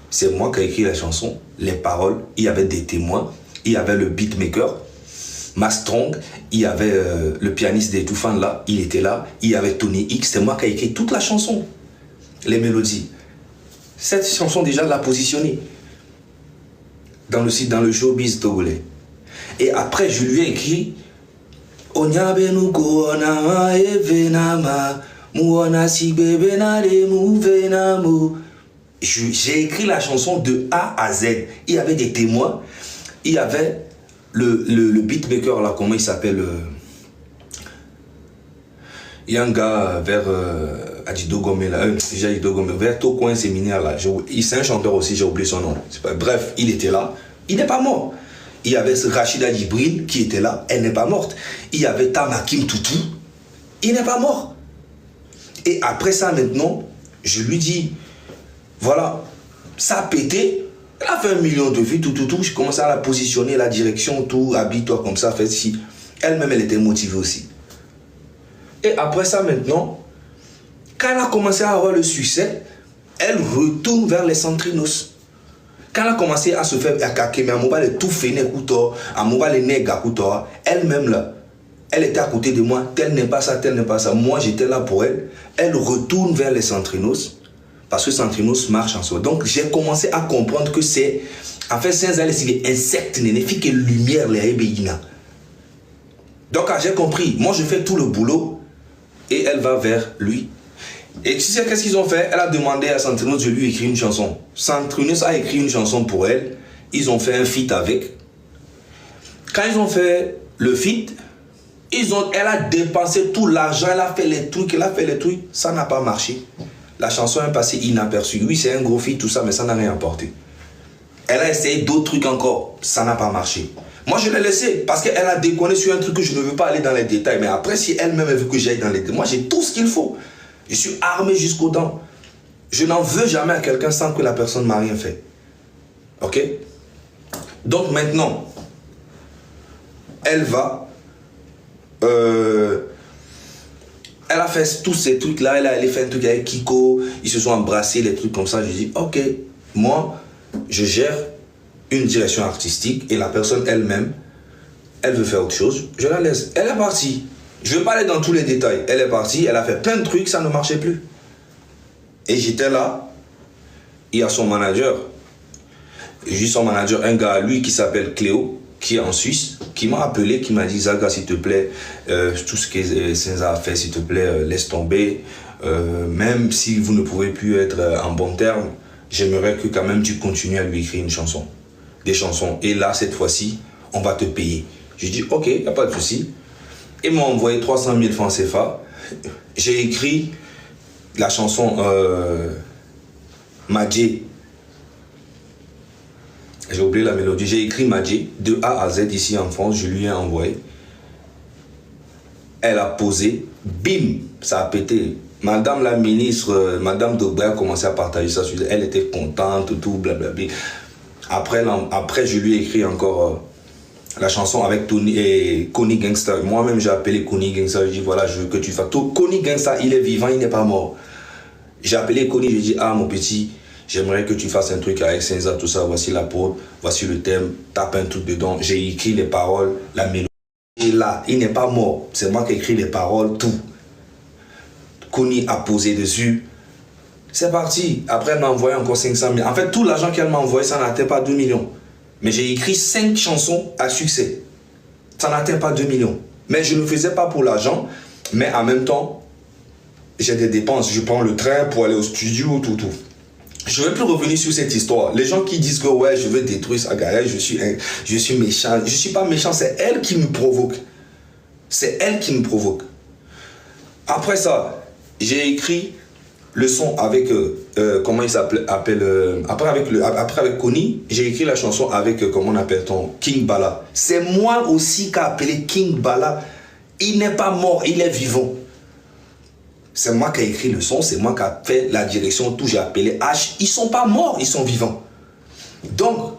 C'est moi qui ai écrit la chanson, les paroles, il y avait des témoins, il y avait le beatmaker, Mastrong, il y avait le pianiste des Toufan là, il était là, il y avait Tony X, c'est moi qui ai écrit toute la chanson, les mélodies. Cette chanson déjà l'a positionnée dans le showbiz togolais. Et après, je lui ai écrit j'ai écrit la chanson de A à Z. Il y avait des témoins. Il y avait le beatmaker là, comment il s'appelle, il y a un gars vers Adido Gomé là, vers Tokoin Séminaire là. C'est un chanteur aussi, j'ai oublié son nom. Bref, il était là. Il n'est pas mort. Il y avait Rachida Djibril qui était là, elle n'est pas morte. Il y avait Tamakim Toutou, il n'est pas mort. Et après ça maintenant, je lui dis, voilà, ça a pété, elle a fait 1 million de vues, tout, je commence à la positionner, la direction, tout, habille-toi comme ça, fais ci. Elle-même, elle était motivée aussi. Et après ça maintenant, quand elle a commencé à avoir le succès, elle retourne vers les centrinos. Quand elle a commencé à se faire attaquer, mais à mobile est tout fait, à mobile est nègre, elle-même là, elle était à côté de moi, tel n'est pas ça, tel n'est pas ça. Moi j'étais là pour elle. Elle retourne vers les centrinos, parce que centrinos marche en soi. Donc j'ai commencé à comprendre que c'est, en fait, c'est un insecte, n'est que lumière, les ébéina. Donc j'ai compris, moi je fais tout le boulot et elle va vers lui. Et tu sais qu'est-ce qu'ils ont fait? Elle a demandé à Centrinos de lui écrire une chanson. Centrinos a écrit une chanson pour elle. Ils ont fait un feat avec. Quand ils ont fait le feat, elle a dépensé tout l'argent, elle a fait les trucs, ça n'a pas marché. La chanson est passée inaperçue. Oui, c'est un gros feat, tout ça, mais ça n'a rien apporté. Elle a essayé d'autres trucs encore, ça n'a pas marché. Moi, je l'ai laissé parce qu'elle a déconné sur un truc que je ne veux pas aller dans les détails. Mais après, si elle-même veut que j'aille dans les détails, moi, j'ai tout ce qu'il faut. Je suis armé jusqu'aux dents. Je n'en veux jamais à quelqu'un sans que la personne m'a rien fait. Ok? Donc maintenant, elle va... elle a fait tous ces trucs-là. Elle a fait un truc avec Kiko. Ils se sont embrassés, les trucs comme ça. Je dis, ok, moi, je gère une direction artistique et la personne elle-même, elle veut faire autre chose. Je la laisse. Elle est partie. Je ne vais pas aller dans tous les détails. Elle est partie, elle a fait plein de trucs, ça ne marchait plus. Et j'étais là, il y a son manager. J'ai son manager, un gars, lui, qui s'appelle Cléo, qui est en Suisse, qui m'a appelé, qui m'a dit, Zaga, s'il te plaît, tout ce que Senza a fait, s'il te plaît, laisse tomber. Même si vous ne pouvez plus être en bon terme, j'aimerais que quand même tu continues à lui écrire une chanson. Des chansons. Et là, cette fois-ci, on va te payer. J'ai dit, ok, il n'y a pas de souci. Ils m'ont envoyé 300 000 francs CFA. J'ai écrit la chanson Madjé. J'ai oublié la mélodie. J'ai écrit Madjé de A à Z ici en France. Je lui ai envoyé. Elle a posé. Bim, ça a pété. Madame la ministre, Madame Dobré a commencé à partager ça. Elle était contente, tout, blablabla. Après, je lui ai écrit encore... la chanson avec Tony et Kony Gangsta. Moi-même, j'ai appelé Kony Gangsta. Je dis, voilà, je veux que tu fasses. Kony Gangsta, il est vivant, il n'est pas mort. J'ai appelé Kony, je dis, ah, mon petit, j'aimerais que tu fasses un truc avec Senza, tout ça. Voici la prod, voici le thème. Tape un truc dedans. J'ai écrit les paroles, la mélodie. Et là, il n'est pas mort. C'est moi qui ai écrit les paroles, tout. Kony a posé dessus. C'est parti. Après, elle m'a envoyé encore 500 000. En fait, tout l'argent qu'elle m'a envoyé, ça n'atteint pas 2 millions. Mais j'ai écrit 5 chansons à succès. Ça n'atteint pas 2 millions. Mais je ne le faisais pas pour l'argent. Mais en même temps, j'ai des dépenses. Je prends le train pour aller au studio, tout. Je ne vais plus revenir sur cette histoire. Les gens qui disent que ouais, je veux détruire Sagaré, je suis méchant. Je ne suis pas méchant, c'est elle qui me provoque. C'est elle qui me provoque. Après ça, j'ai écrit le son avec, comment il s'appelle, après avec Kony, j'ai écrit la chanson avec, comment on appelle ton, King Bala. C'est moi aussi qui ai appelé King Bala. Il n'est pas mort, il est vivant. C'est moi qui ai écrit le son, c'est moi qui ai fait la direction, tout, j'ai appelé H. Ils ne sont pas morts, ils sont vivants. Donc,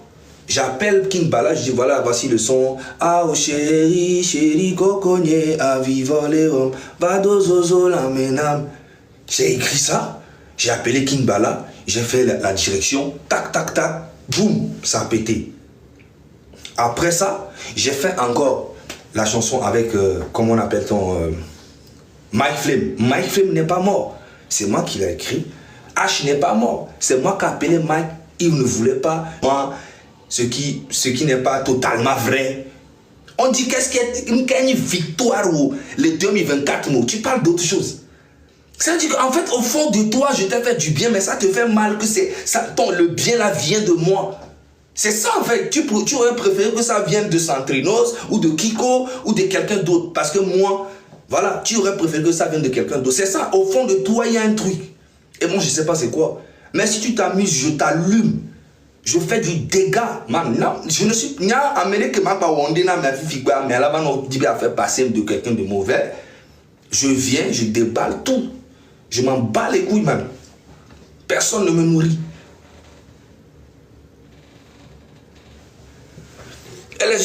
j'appelle King Bala, je dis voilà, voici le son. Ah oh chéri, chéri, coconnier, à vivre les hommes, badozozo la menam. J'ai écrit ça, j'ai appelé King Bala, j'ai fait la direction, tac, tac, tac, boum, ça a pété. Après ça, j'ai fait encore la chanson avec, comment on appelle-t-on, Mike Flame. Mike Flame n'est pas mort. C'est moi qui l'ai écrit. H n'est pas mort. C'est moi qui ai appelé Mike. Il ne voulait pas. Moi, ce qui n'est pas totalement vrai. On dit qu'est-ce qu'il y a une victoire ou les 2024 mots. Tu parles d'autre chose. Ça veut dire qu'en fait, au fond de toi, je t'ai fait du bien, mais ça te fait mal que le bien là vient de moi. C'est ça en fait. Tu aurais préféré que ça vienne de Centrinos ou de Kiko ou de quelqu'un d'autre. Parce que moi, voilà, tu aurais préféré que ça vienne de quelqu'un d'autre. C'est ça, au fond de toi, il y a un truc. Et moi, je ne sais pas c'est quoi. Mais si tu t'amuses, je t'allume. Je fais du dégât. Man, non, je ne suis pas amené que ma parole n'a ma vie, mais là, on dit à faire passer de quelqu'un de mauvais. Je viens, je déballe tout. Je m'en bats les couilles, man. Personne ne me nourrit. Et les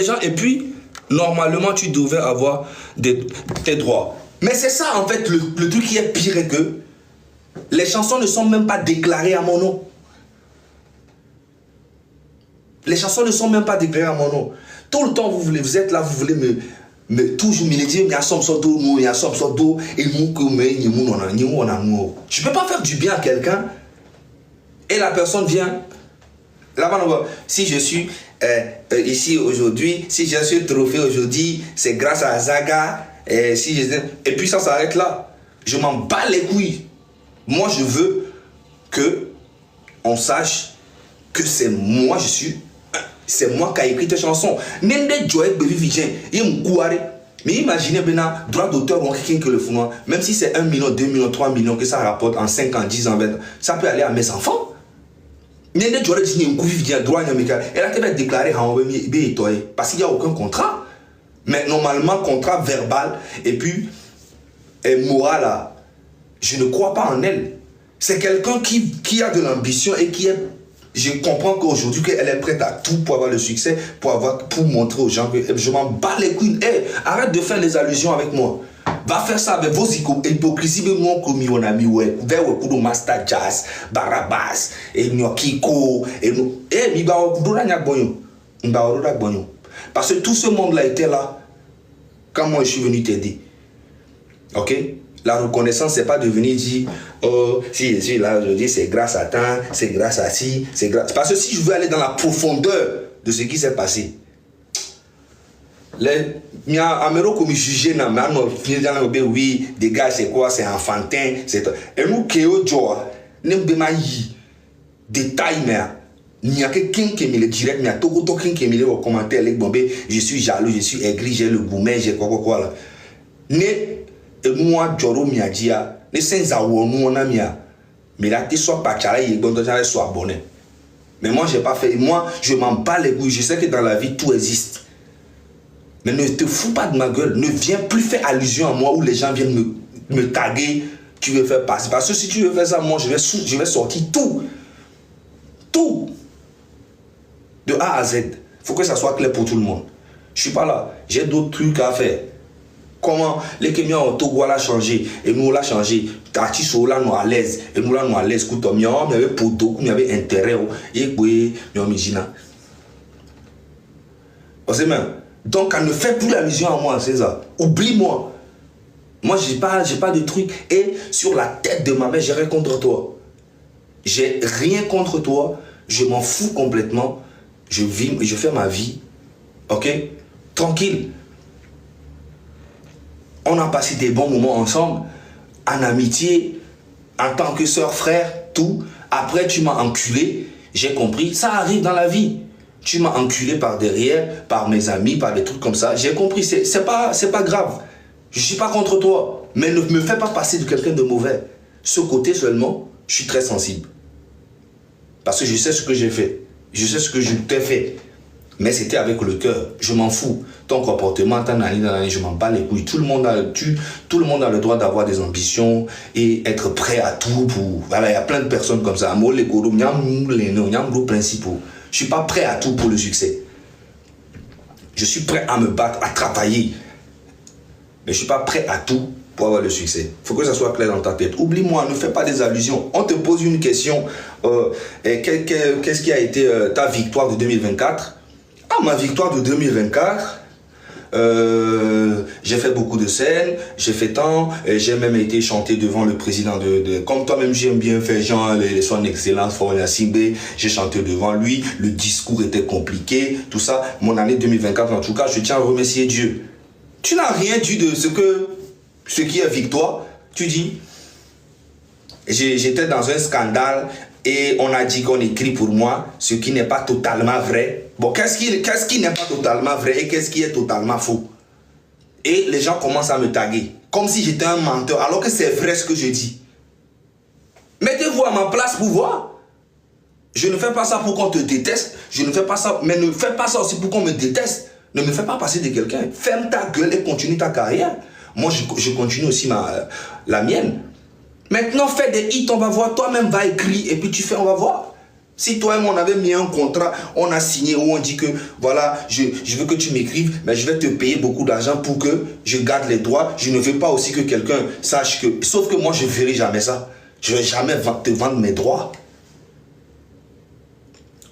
gens, et puis, normalement, tu devais avoir tes droits. Mais c'est ça, en fait, le truc qui est pire que les chansons ne sont même pas déclarées à mon nom. Les chansons ne sont même pas déclarées à mon nom. Tout le temps, vous êtes là, vous voulez toujours me dire, il y a somme d'eau, il y a somme d'eau, et je ne peux pas faire du bien à quelqu'un, et la personne vient, là-bas, si je suis ici aujourd'hui, si j'ai ce trophée aujourd'hui, c'est grâce à Zaga, et puis ça s'arrête là. Je m'en bats les couilles. Moi, je veux que on sache que c'est moi, c'est moi qui ai écrit tes chansons. Mais imaginez maintenant, droit d'auteur, que le fond, même si c'est 1 million, 2 millions, 3 millions que ça rapporte en 5 ans, 10 ans, 20 ans, ça peut aller à mes enfants. Elle a été déclarée parce qu'il n'y a aucun contrat. Mais normalement, contrat verbal et puis moral, je ne crois pas en elle. C'est quelqu'un qui a de l'ambition et qui est... Je comprends qu'aujourd'hui, qu'elle est prête à tout pour avoir le succès, pour montrer aux gens que je m'en bats les couilles. Hey, arrête de faire les allusions avec moi. Va faire ça avec vos hypocrisies. Mais moi, comme mon ami, vers le coup de Master Jazz, Barabas, et Kiko, et parce que tout ce monde-là était là quand moi je suis venu t'aider. Ok? La reconnaissance, c'est pas de venir dire oh, si je suis là aujourd'hui, c'est grâce à tant, c'est grâce à ci, c'est grâce. Parce que si je veux aller dans la profondeur de ce qui s'est passé, les Américains comme jugé oui, des gars, c'est quoi, c'est enfantin, c'est. Et nous, Kéo Joa, nous détail, mais il n'y a que quelqu'un qui me le direct, il y a tout quelqu'un qui me le commentaire, les bombés, je suis jaloux, je suis aigri, j'ai le gourmet, j'ai quoi là. Et moi, Joro Miadia, les saints à nous on a mis. Mais là, tu sois pas charé, il est soit abonné. Mais moi, j'ai pas fait. Moi, je m'en bats les couilles. Je sais que dans la vie, tout existe. Mais ne te fous pas de ma gueule. Ne viens plus faire allusion à moi où les gens viennent me taguer. Tu veux faire passer. Parce que si tu veux faire ça, moi, je vais sortir tout. Tout. De A à Z. Il faut que ça soit clair pour tout le monde. Je suis pas là. J'ai d'autres trucs à faire. Comment les Kenyans au Togo l'a changé et nous l'a changé. Tati là nous à l'aise et nous là nous à l'aise. Écoute, il y avait poteau, il y avait intérêt et puis il y a donc, elle ne fait plus allusion à moi, César. Oublie-moi. Moi, j'ai pas de truc. Et sur la tête de ma mère, j'ai rien contre toi. J'ai rien contre toi. Je m'en fous complètement. Je vis, je fais ma vie. Ok? Tranquille. On a passé des bons moments ensemble, en amitié, en tant que soeur, frère, tout. Après, tu m'as enculé, j'ai compris. Ça arrive dans la vie. Tu m'as enculé par derrière, par mes amis, par des trucs comme ça. J'ai compris, c'est pas grave. Je ne suis pas contre toi. Mais ne me fais pas passer de quelqu'un de mauvais. Ce côté seulement, je suis très sensible. Parce que je sais ce que j'ai fait. Je sais ce que je t'ai fait. Mais c'était avec le cœur. Je m'en fous. Ton comportement, ta nani, je m'en bats les couilles. Tout le monde a le droit d'avoir des ambitions et être prêt à tout pour... Voilà, il y a plein de personnes comme ça. Je ne suis pas prêt à tout pour le succès. Je suis prêt à me battre, à travailler. Mais je ne suis pas prêt à tout pour avoir le succès. Il faut que ça soit clair dans ta tête. Oublie-moi, ne fais pas des allusions. On te pose une question. Qu'est-ce qui a été ta victoire de 2024? Ah, ma victoire de 2024, j'ai fait beaucoup de scènes, j'ai fait tant, j'ai même été chanté devant le président comme toi-même j'aime bien faire genre son excellence Faure Simbe, j'ai chanté devant lui, le discours était compliqué, tout ça. Mon année 2024 en tout cas, je tiens à remercier Dieu. Tu n'as rien dit de ce qui est victoire. Tu dis, j'étais dans un scandale et on a dit qu'on écrit pour moi, ce qui n'est pas totalement vrai. Bon, qu'est-ce qui n'est pas totalement vrai et qu'est-ce qui est totalement faux? Et les gens commencent à me taguer, comme si j'étais un menteur, alors que c'est vrai ce que je dis. Mettez-vous à ma place pour voir. Je ne fais pas ça pour qu'on te déteste, je ne fais pas ça, mais ne fais pas ça aussi pour qu'on me déteste. Ne me fais pas passer de quelqu'un. Ferme ta gueule et continue ta carrière. Moi, je continue aussi la mienne. Maintenant, fais des hits, on va voir. Toi-même, va écrire et puis tu fais, on va voir. Si toi-même, on avait mis un contrat, on a signé où on dit que, voilà, je veux que tu m'écrives, mais je vais te payer beaucoup d'argent pour que je garde les droits. Je ne veux pas aussi que quelqu'un sache que... Sauf que moi, je ne ferai jamais ça. Je ne vais jamais te vendre mes droits.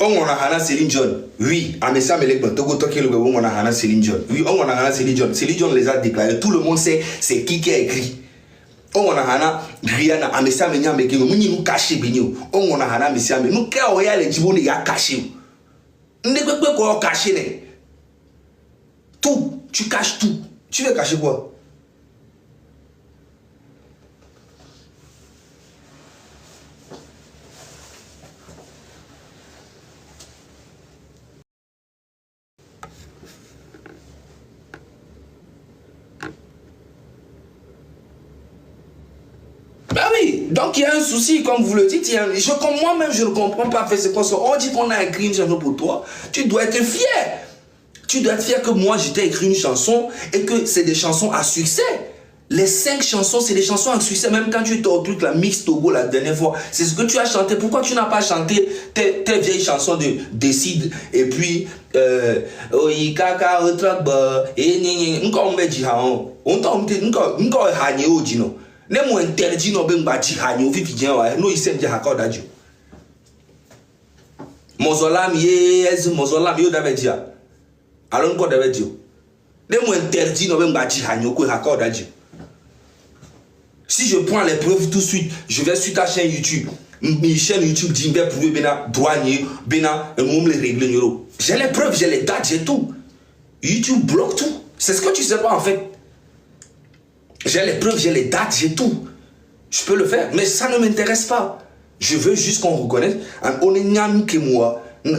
On a Hana Céline John. Oui, Amessa Melek Togo Toki le on a Hana Céline John. Oui, on a Hana Céline John. Céline John les a déclarés. Tout le monde sait c'est qui a écrit. On a Hana Rihanna Amessa Menya Meke nous caché binyo. On a Hana Messia mais nous ka oya les djibou ne ya caché. Ne peut quoi cacher ne. Tout, tu caches tout. Tu veux cacher quoi? Ben oui, donc il y a un souci, comme vous le dites. Moi-même, je ne comprends pas. On dit qu'on a écrit une chanson pour toi. Tu dois être fier. Tu dois être fier que moi, j'ai écrit une chanson et que c'est des chansons à succès. Les 5 chansons, c'est des chansons à succès. Même quand tu étais au truc, la Mix Togo, la dernière fois, c'est ce que tu as chanté. Pourquoi tu n'as pas chanté tes vieilles chansons de Décide et puis Oikaka, Retragba, et encore on me dit, on t'a encore hagné au dino. Ne mo interdit no ben bati hanyo fifi gen wa no isenje hakoda jo mozolam yes mozolam yo davedia alon ko davedio ne mo interdit no ben bati hanyo ko hakoda jo. Si je prends les preuves tout de suite, je vais sur ta chaîne YouTube. Mes chaînes YouTube dit ben prouver bena douanier bena mom les régler euro. J'ai les preuves, j'ai les dates, j'ai tout. YouTube bloque tout. C'est ce que tu sais pas en fait. J'ai les preuves, j'ai les dates, j'ai tout. Je peux le faire, mais ça ne m'intéresse pas. Je veux juste qu'on reconnaisse. On est nyam que moi, na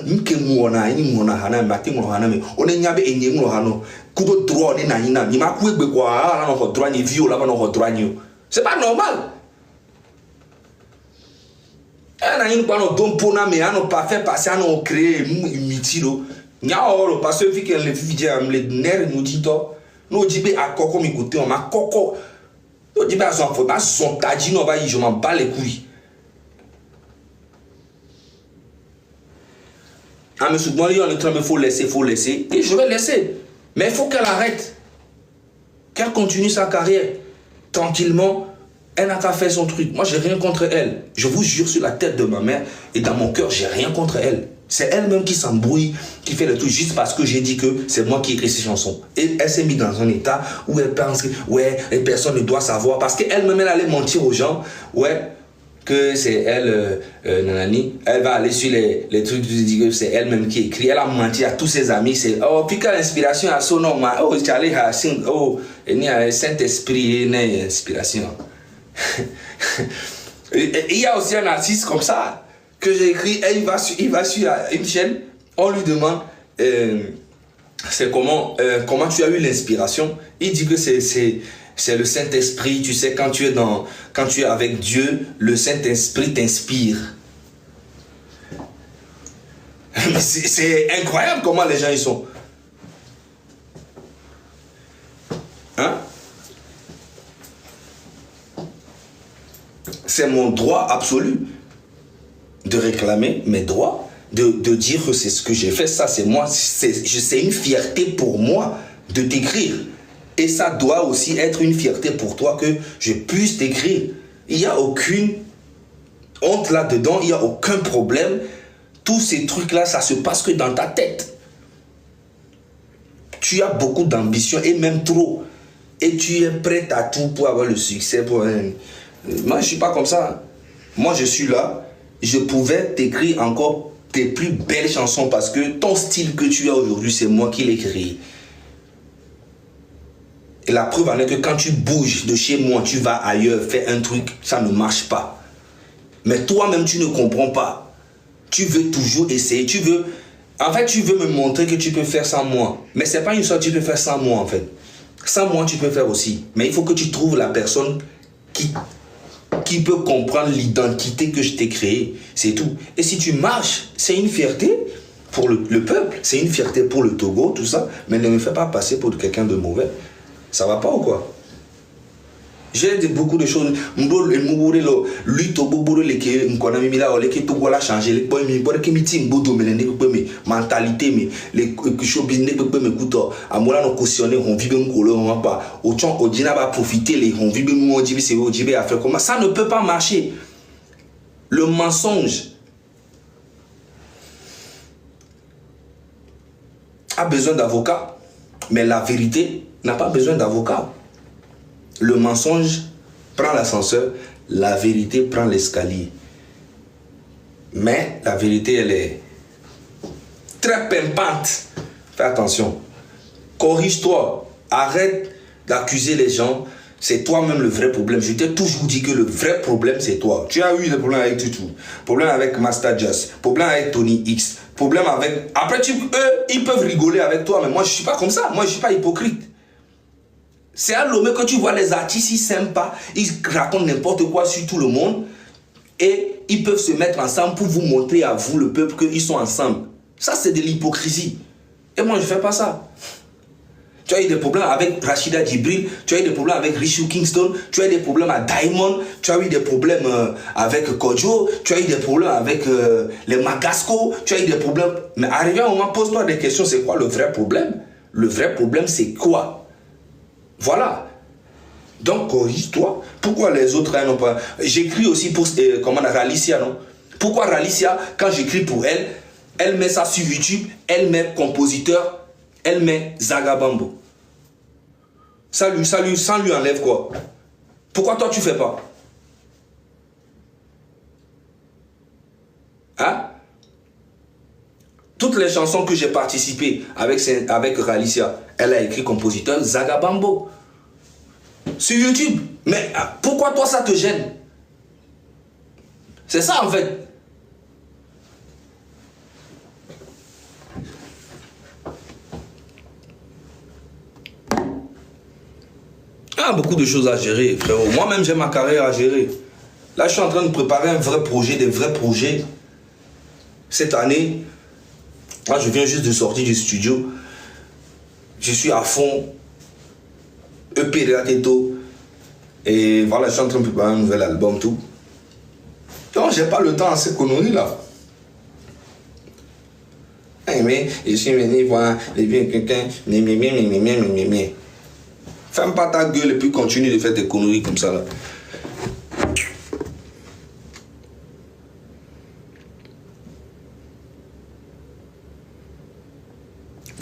ini mona hana mati mona hana me. On est nyabe enye mona hano. Kudo droit ni na ina. Ni ma kuegbe kwa ala no droit ni vio la no droit ni. C'est pas normal. Na ini kwa no dompo na me ano pas faire passer ano créer mitilo. Nya oro parce que vu que les vidéos am les nerfs nous dit to. Nous dit à coco m'écouter on m'a coco. Nous dit à son faut pas son tadi non va je m'en bats les couilles. Ah mais souvent il y a le train mais faut laisser et je vais laisser. Mais il faut qu'elle arrête. Qu'elle continue sa carrière tranquillement. Elle n'a qu'à faire son truc. Moi j'ai rien contre elle. Je vous jure sur la tête de ma mère et dans mon cœur j'ai rien contre elle. C'est elle-même qui s'embrouille, qui fait le tout juste parce que j'ai dit que c'est moi qui écris ces chansons. Et elle s'est mise dans un état où elle pense que ouais, personne ne doit savoir. Parce qu'elle-même, elle allait mentir aux gens. Ouais, que c'est elle, nanani. Elle va aller sur les trucs, que c'est elle-même qui écrit. Elle a menti à tous ses amis. C'est oh, puis quelle inspiration à son nom. Oh, Charlie Hassin. Oh, il y a un Saint-Esprit, une inspiration. Il y a aussi un artiste comme ça. Que j'ai écrit, et il va sur une chaîne, on lui demande c'est comment tu as eu l'inspiration. Il dit que c'est le Saint-Esprit, tu sais, quand tu es avec Dieu, le Saint-Esprit t'inspire. C'est incroyable comment les gens ils sont. Hein? C'est mon droit absolu de réclamer mes droits, de dire que c'est ce que j'ai fait, ça c'est moi, c'est une fierté pour moi de t'écrire. Et ça doit aussi être une fierté pour toi que je puisse t'écrire. Il n'y a aucune honte là-dedans, il n'y a aucun problème. Tous ces trucs-là, ça se passe que dans ta tête. Tu as beaucoup d'ambition et même trop. Et tu es prêt à tout pour avoir le succès. Moi, je ne suis pas comme ça. Moi, je suis là. Je pouvais t'écrire encore tes plus belles chansons parce que ton style que tu as aujourd'hui, c'est moi qui l'ai créé. Et la preuve en est que quand tu bouges de chez moi, tu vas ailleurs, fais un truc, ça ne marche pas. Mais toi-même, tu ne comprends pas. Tu veux toujours essayer. En fait, tu veux me montrer que tu peux faire sans moi. Mais ce n'est pas une chose que tu peux faire sans moi, en fait. Sans moi, tu peux faire aussi. Mais il faut que tu trouves la personne qui peut comprendre l'identité que je t'ai créée. C'est tout. Et si tu marches, c'est une fierté pour le peuple. C'est une fierté pour le Togo, tout ça. Mais ne me fais pas passer pour quelqu'un de mauvais. Ça va pas ou quoi? J'ai beaucoup de choses. Lui Togo a changé les mentalité mais les show business me coûte amola no cautionner on vit ben colo on pas autant odina va profiter les on vit ben moi dit c'est OJB à faire comment ça ne peut pas marcher. Le mensonge a besoin d'avocat, mais la vérité n'a pas besoin d'avocat. Le mensonge prend l'ascenseur, la vérité prend l'escalier. Mais la vérité, elle est très pimpante. Fais attention. Corrige-toi. Arrête d'accuser les gens. C'est toi-même le vrai problème. Je t'ai toujours dit que le vrai problème, c'est toi. Tu as eu des problèmes avec Tutu, problème avec Master Just, problème avec Tony X, problème avec... Après, eux, ils peuvent rigoler avec toi, mais moi, je ne suis pas comme ça. Moi, je ne suis pas hypocrite. C'est à Lomé que tu vois les artistes, ils s'aiment pas, ils racontent n'importe quoi sur tout le monde et ils peuvent se mettre ensemble pour vous montrer à vous, le peuple, qu'ils sont ensemble. Ça, c'est de l'hypocrisie. Et moi, je ne fais pas ça. Tu as eu des problèmes avec Rachida Djibril, tu as eu des problèmes avec Richie Kingston, tu as eu des problèmes à Diamond, tu as eu des problèmes avec Kojo, tu as eu des problèmes avec les Magasco, tu as eu des problèmes. Mais arrivé à un moment, pose-toi des questions, c'est quoi le vrai problème? Le vrai problème, c'est quoi? Voilà. Donc, corrige-toi. Pourquoi les autres n'ont pas... J'écris aussi pour Ralicia, non? Pourquoi Ralicia, quand j'écris pour elle, elle met ça sur YouTube, elle met compositeur, elle met Zagabambo. Ça lui enlève quoi? Pourquoi toi, tu fais pas? Hein? Toutes les chansons que j'ai participé avec Ralicia, elle a écrit compositeur Zagabambo. Sur YouTube. Mais pourquoi toi ça te gêne? C'est ça en fait. Ah, beaucoup de choses à gérer, frérot. Moi-même, j'ai ma carrière à gérer. Là, je suis en train de préparer un vrai projet, des vrais projets. Cette année, là, je viens juste de sortir du studio. Je suis à fond. EP de la Teto. Et voilà, je suis en train de préparer un nouvel album, tout. Donc, j'ai pas le temps à ces conneries là. Mais je suis venu voir les vieux quelqu'un. Ferme pas ta gueule et puis continue de faire des conneries comme ça là.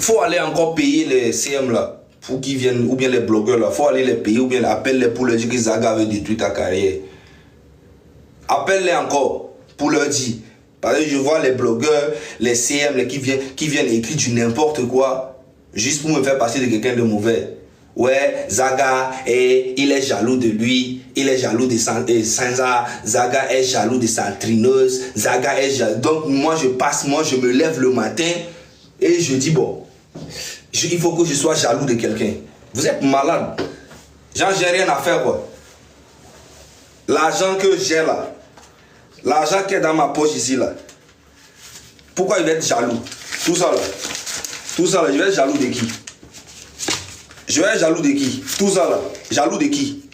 Faut aller encore payer les CM là pour qu'ils viennent, ou bien les blogueurs là, faut aller les payer ou bien appelle-les pour leur dire que Zaga avait détruit ta carrière. Appelle-les encore pour leur dire. Parce que je vois les blogueurs, les CM là, qui viennent écrire du n'importe quoi juste pour me faire passer de quelqu'un de mauvais. Ouais, Zaga, il est jaloux de lui, il est jaloux de Sansa, Zaga est jaloux de sa trineuse, Zaga est jaloux. Donc moi je me lève le matin et je dis bon, il faut que je sois jaloux de quelqu'un. Vous êtes malade. Genre j'ai rien à faire quoi. L'argent que j'ai là, l'argent qui est dans ma poche ici là, pourquoi il va être jaloux? Tout ça là, je vais être jaloux de qui? Je vais être jaloux de qui? Tout ça là. Jaloux de qui?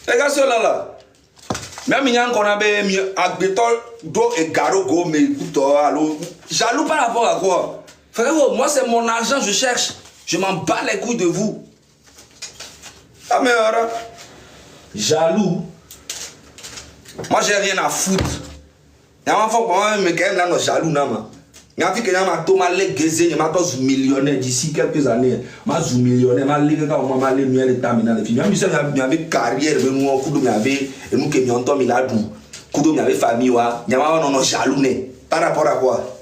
Les gars, ceux-là là. Même il y a un qu'on a mieux. Agbetol, do et garo go, mais jaloux par rapport à quoi? Frérot, moi c'est mon argent, je cherche. Je m'en bats les couilles de vous. Ah mais alors, jaloux. Moi j'ai rien à foutre. Il y a un enfant qui me quand même jaloux. Il y a un qui m'a Thomas Legazé, il m'a pas millionnaire d'ici quelques années. M'a millionnaire, m'a légué quand on m'a légué le terminal. Il y avait carrière, il y avait nous qui m'ont entendu là d'où. Il y avait famille, il y a un jaloux par rapport à quoi?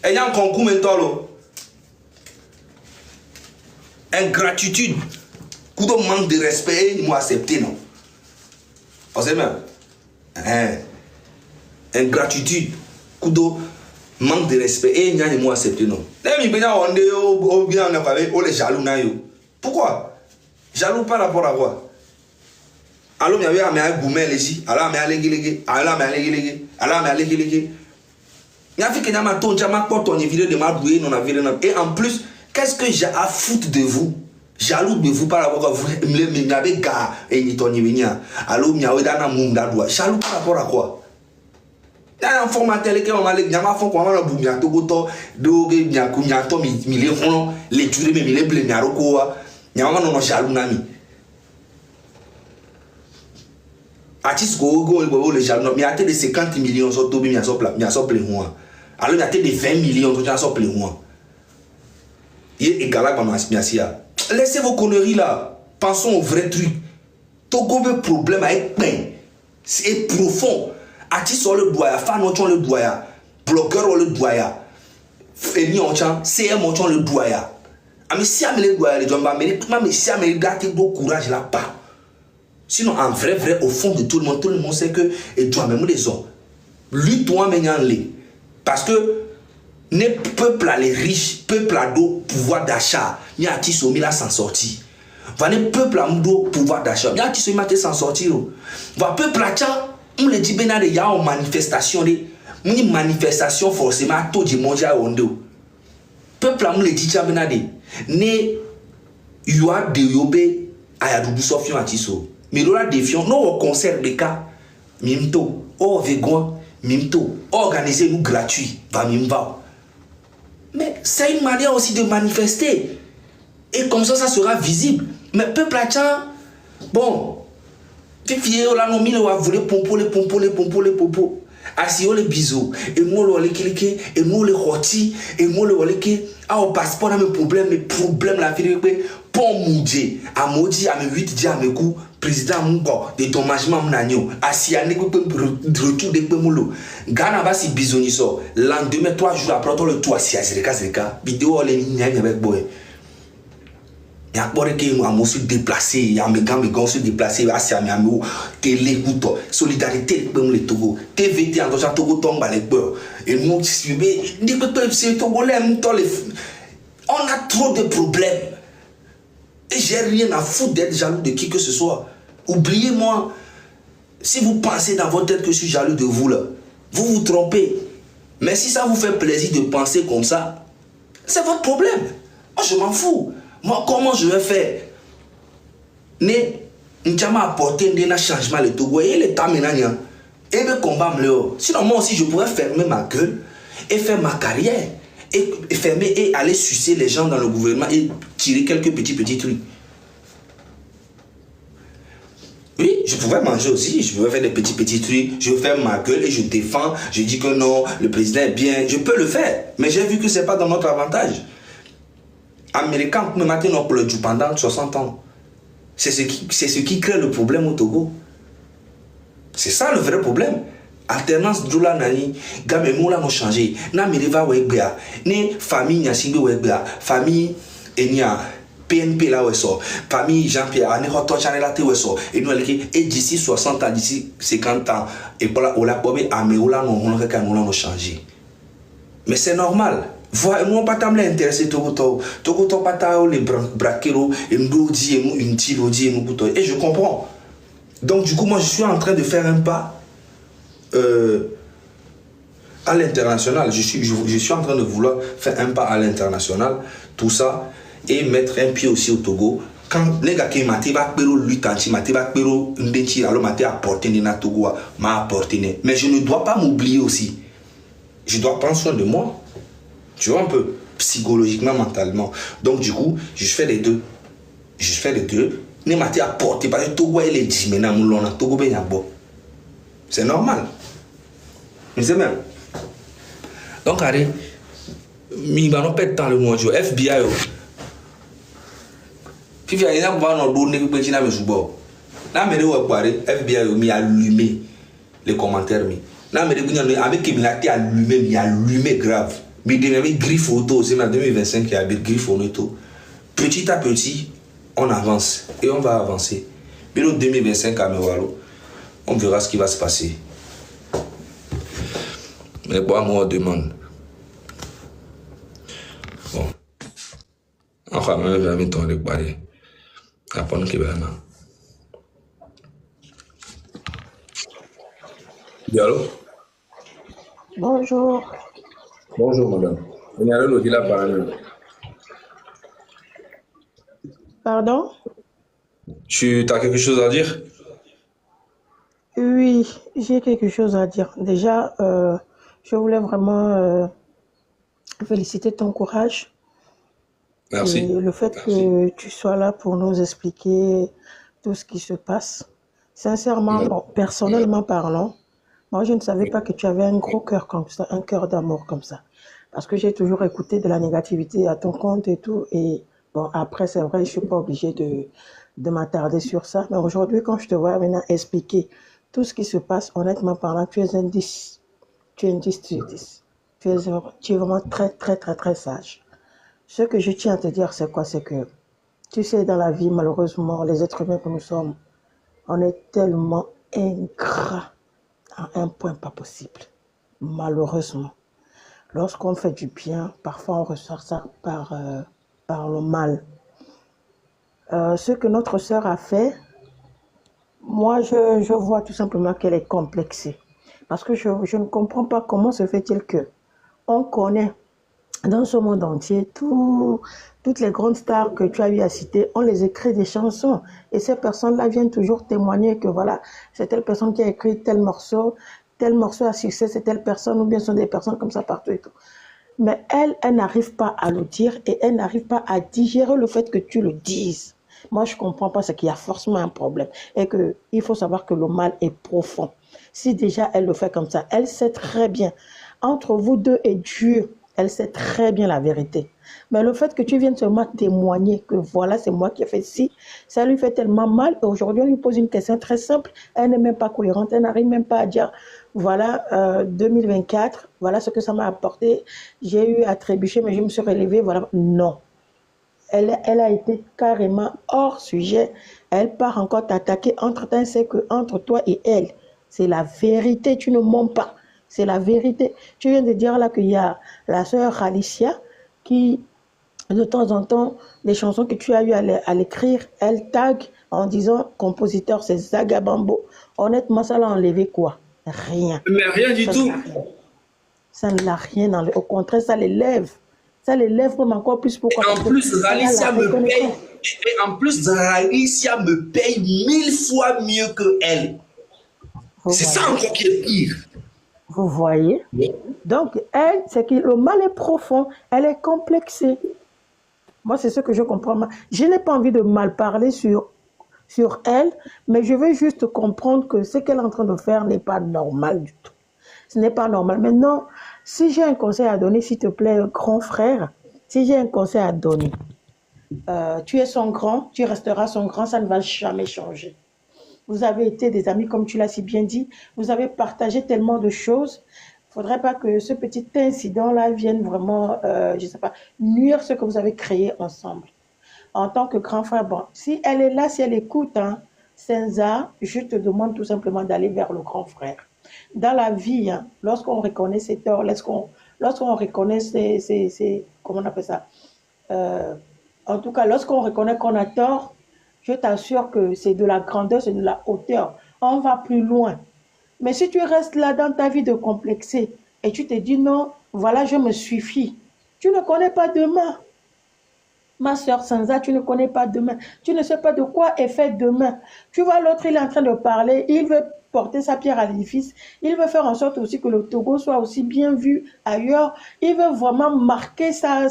Et il y a un concours maintenant. Ingratitude. Kudo manque de respect, il m'a accepté, non? Vous savez même? Ingratitude. Kudo manque de respect, et il m'a accepté, non? Les jaloux, pourquoi? Jaloux par rapport à quoi? Alors, il y avait un gourmet ici, alors, il y avait et en plus, qu'est-ce que j'ai à foutre de vous? Jaloux de vous par rapport à vous. Il y avait gars et il y a alors il y avait dans monde d'adoi. Jaloux par rapport à quoi? Il y a un formateur qui m'a dit, il y a un fond qu'on a boumia to goto, do ge nya kunya to mi le hono, le jure me mi le ble nya roko wa. Il y a un jaloux nami. Artiste go le jaloux, mais il y a des 50 millions sur to bi mi so ple moi. Alors il y a des 20 millions sur ple moi. Il est égal à ma miasia. Laissez vos conneries là. Pensons au vrai truc. Togo veut problème avec pain. C'est profond. Artiste sur le doigt, fan on le doigt, blogueur on le doigt, Femi on chant, CM on le doigt. Mais si amène le doigt, les gens mais si amène gâter beau courage là pas. Sinon en vrai au fond de tout le monde sait que et doit même les hommes. Lui toi maintenant les parce que les peuples les riches, peuple à dos pouvoir d'achat, il y a qui sont mis là sans sortir. Va les peuples à dos pouvoir d'achat, il y a qui sont mis là sans sortir. Va peuple à ça, on le dit ben il y a une manifestation forcément tout du monde à ondo. Peuple à on le dit ça ben né yoa de yobe à du sofion atiso. Mais là défiant non au concert de cas mimto, oh vegan mimto, organiser nous gratuit, va mimva. Mais c'est une manière aussi de manifester. Et comme ça sera visible. Mais peuple à bon, fifier là non mille va voulait pompo les pompos. Assis les bisous. Et moi le cliquer, et moi le rôti, et moi le waleke. Ah au passeport a mes problèmes la vie que pour maudit, à maudit à mes 8 dias à mes coups, président Mungo, des dommagements m'nagno, assis à négo de retour des pémolo. Gana va si bisoni so, lendemain 3 jours après toi le toit si à Zerika, vidéo les lignes avec boy. Il y a pas que moi se déplacer, il y a mes gars se déplacer assis à mes télé couteau, solidarité pour le Togo, TVT en tant Togo tombe les beurre. Et nous c'est Togolais on a trop de problèmes. Et j'ai rien à foutre d'être jaloux de qui que ce soit. Oubliez-moi. Si vous pensez dans votre tête que je suis jaloux de vous là, vous vous trompez. Mais si ça vous fait plaisir de penser comme ça, c'est votre problème. Moi je m'en fous. Moi comment je vais faire? Mais nous avons apporté un changement le Togo et le temps maintenant. Et le combat me. Sinon moi aussi je pourrais fermer ma gueule et faire ma carrière. Et fermer et aller sucer les gens dans le gouvernement et tirer quelques petits trucs. Oui, je pouvais manger aussi, je pouvais faire des petits trucs, je fais ma gueule et je défends, je dis que non, le président est bien, je peux le faire, mais j'ai vu que ce n'est pas dans notre avantage. Américains, me maintenant pour le pendant 60 ans. C'est ce qui crée le problème au Togo. C'est ça le vrai problème. Alternance doula nani game moula no changer na mireva wegbea ni famille nyasibe wegbea famille enia PNP là weso famille Jean-Pierre ani hoto channel la te weso et nous et d'ici 60 ans d'ici 50 ans et pour la ola bobé ameola no hono ka moula no changer. Mais c'est normal. Voilà, nous pas t'amener intéressé Togo pas ta les braquero et nous dit et nous une tilodi et nous couteau et je comprends. Donc du coup moi je suis en train de faire un pas à l'international, je suis en train de vouloir faire un pas à l'international, tout ça, et mettre un pied aussi au Togo. Quand les gars qui m'ont dit, lui, quand il m'a dit, alors m'a apporté na Togo, m'a apporté. Mais je ne dois pas m'oublier aussi. Je dois prendre soin de moi. Tu vois un peu, psychologiquement, mentalement. Donc du coup, je fais les deux. ne m'a été apporté parce que Togo il est dit maintenant moulona Togo ben yabo. C'est normal. Mais c'est même. Donc allez, mi va non perdre temps le mois FBI. Puis il y a un bon ordre ne peut pas me soubo. Là mais le FBI mi allumé les commentaires mi. Là mais avec qui m'a été allumé grave. Mais de griffe auto, c'est en 2025 qu'il y a des griffes auto. Petit à petit, on avance et on va avancer. Mais en 2025 à Mewalo, on verra ce qui va se passer. Mais bon, moi, on demande. Bon. Enfin, même jamais ton de parler. Après, nous qui va là. Allô? Bonjour. Bonjour, madame. On est allé au là par là. Pardon? Tu as quelque chose à dire? Oui, j'ai quelque chose à dire. Déjà, je voulais vraiment féliciter ton courage Merci. et le fait que tu sois là pour nous expliquer tout ce qui se passe. Sincèrement, bon, personnellement parlant, moi je ne savais pas que tu avais un gros cœur comme ça, un cœur d'amour comme ça. Parce que j'ai toujours écouté de la négativité à ton compte et tout. Et bon, après, c'est vrai, je ne suis pas obligée de m'attarder sur ça. Mais aujourd'hui, quand je te vois maintenant expliquer tout ce qui se passe, honnêtement parlant, tu es un 10. Tu es un 10 sur 10. Tu es vraiment très, très, très, très sage. Ce que je tiens à te dire, c'est quoi? C'est que, tu sais, dans la vie, malheureusement, les êtres humains que nous sommes, on est tellement ingrats à un point pas possible. Malheureusement. Lorsqu'on fait du bien, parfois on ressort ça par le mal. Ce que notre sœur a fait, moi je vois tout simplement qu'elle est complexée. Parce que je ne comprends pas comment se fait-il que on connaît dans ce monde entier toutes les grandes stars que tu as eu à citer, on les écrit des chansons. Et ces personnes-là viennent toujours témoigner que voilà, c'est telle personne qui a écrit tel morceau à succès, c'est telle personne, ou bien ce sont des personnes comme ça partout et tout. Mais elle n'arrive pas à le dire et elle n'arrive pas à digérer le fait que tu le dises. Moi, je ne comprends pas, c'est qu'il y a forcément un problème. Et qu'il faut savoir que le mal est profond. Si déjà elle le fait comme ça, elle sait très bien. Entre vous deux et Dieu, elle sait très bien la vérité. Mais le fait que tu viennes seulement témoigner que voilà, c'est moi qui ai fait ci, ça lui fait tellement mal. Et aujourd'hui, on lui pose une question très simple. Elle n'est même pas cohérente. Elle n'arrive même pas à dire, voilà, 2024, voilà ce que ça m'a apporté. J'ai eu à trébucher, mais je me suis relevée. Voilà. Non. Elle a été carrément hors sujet. Elle part encore t'attaquer. Entre-temps, c'est que entre toi et elle, c'est la vérité. Tu ne mens pas. C'est la vérité. Tu viens de dire là qu'il y a la sœur Alicia qui, de temps en temps, les chansons que tu as eu à l'écrire, elle tag en disant compositeur, c'est Zagabambo. Honnêtement, ça l'a enlevé quoi? Rien. Mais rien du tout. Ça ne l'a rien enlevé. Au contraire, ça l'élève. Ça l'élève même encore plus. Pourquoi? Et en plus, Alicia me paye. Et en plus, Alicia me paye 1000 fois mieux que elle. C'est ça encore qui est pire. Vous voyez? Oui. Donc, elle, c'est que le mal est profond. Elle est complexée. Moi, c'est ce que je comprends. Je n'ai pas envie de mal parler sur elle, mais je veux juste comprendre que ce qu'elle est en train de faire n'est pas normal du tout. Ce n'est pas normal. Maintenant, si j'ai un conseil à donner, s'il te plaît, grand frère, si j'ai un conseil à donner, tu es son grand, tu resteras son grand, ça ne va jamais changer. Vous avez été des amis, comme tu l'as si bien dit. Vous avez partagé tellement de choses. Il ne faudrait pas que ce petit incident-là vienne vraiment, je ne sais pas, nuire ce que vous avez créé ensemble. En tant que grand frère, bon, si elle est là, si elle écoute, hein, Senza, je te demande tout simplement d'aller vers le grand frère. Dans la vie, hein, lorsqu'on reconnaît ses torts, lorsqu'on reconnaît comment on appelle ça, en tout cas, lorsqu'on reconnaît qu'on a tort, je t'assure que c'est de la grandeur, c'est de la hauteur. On va plus loin. Mais si tu restes là dans ta vie de complexé et tu te dis non, voilà, je me suffis, tu ne connais pas demain. Ma soeur Sanza, tu ne connais pas demain. Tu ne sais pas de quoi est fait demain. Tu vois, l'autre, il est en train de parler, il veut porter sa pierre à l'édifice. Il veut faire en sorte aussi que le Togo soit aussi bien vu ailleurs. Il veut vraiment marquer sa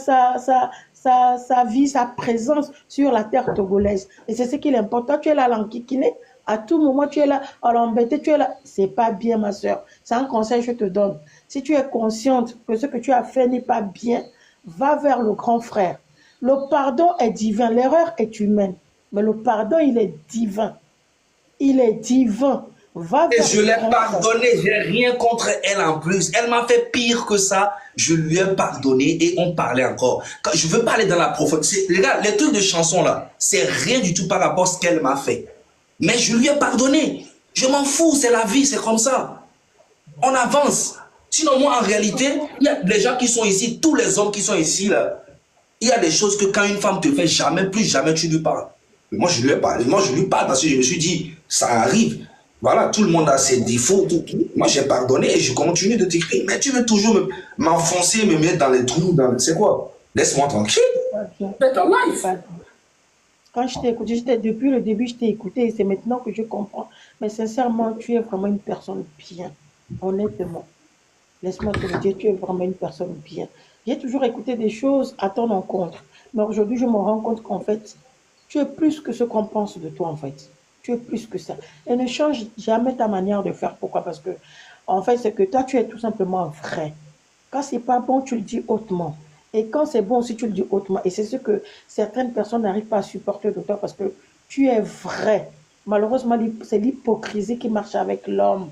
sa vie, sa présence sur la terre togolaise. Et c'est ce qui est important. Tu es là à l'enquiquiner. À tout moment, tu es là à l'embêter. Tu es là. C'est pas bien, ma soeur. C'est un conseil que je te donne. Si tu es consciente que ce que tu as fait n'est pas bien, va vers le grand frère. Le pardon est divin. L'erreur est humaine. Mais le pardon, il est divin. Il est divin. Va Et vers je le l'ai grand frère. pardonné, j'ai rien contre elle en plus. Elle m'a fait pire que ça. Je lui ai pardonné et on parlait encore. Quand je veux parler dans la profondeur. Regarde, les trucs de chansons là, c'est rien du tout par rapport à ce qu'elle m'a fait. Mais je lui ai pardonné. Je m'en fous, c'est la vie, c'est comme ça. On avance. Sinon, moi, en réalité, il y a les gens qui sont ici, tous les hommes qui sont ici là, il y a des choses que quand une femme te fait, jamais, plus jamais tu lui parles. Mais moi, je lui ai parlé. Moi, je lui parle parce que je me suis dit, ça arrive. Voilà, tout le monde a ses défauts. Moi, j'ai pardonné et je continue de t'écrire. Mais tu veux toujours m'enfoncer, me mettre dans les trous. C'est quoi? Laisse-moi tranquille. Pas bien. Fais ton life. Pas bien. Quand je t'ai écouté, depuis le début, je t'ai écouté et c'est maintenant que je comprends. Mais sincèrement, tu es vraiment une personne bien. Honnêtement. Laisse-moi te le dire, tu es vraiment une personne bien. J'ai toujours écouté des choses à ton encontre. Mais aujourd'hui, je me rends compte qu'en fait, tu es plus que ce qu'on pense de toi, en fait. Tu es plus que ça. Et ne change jamais ta manière de faire. Pourquoi? Parce que, en fait, c'est que toi, tu es tout simplement vrai. Quand c'est pas bon, tu le dis hautement. Et quand c'est bon aussi, tu le dis hautement. Et c'est ce que certaines personnes n'arrivent pas à supporter de toi parce que tu es vrai. Malheureusement, c'est l'hypocrisie qui marche avec l'homme.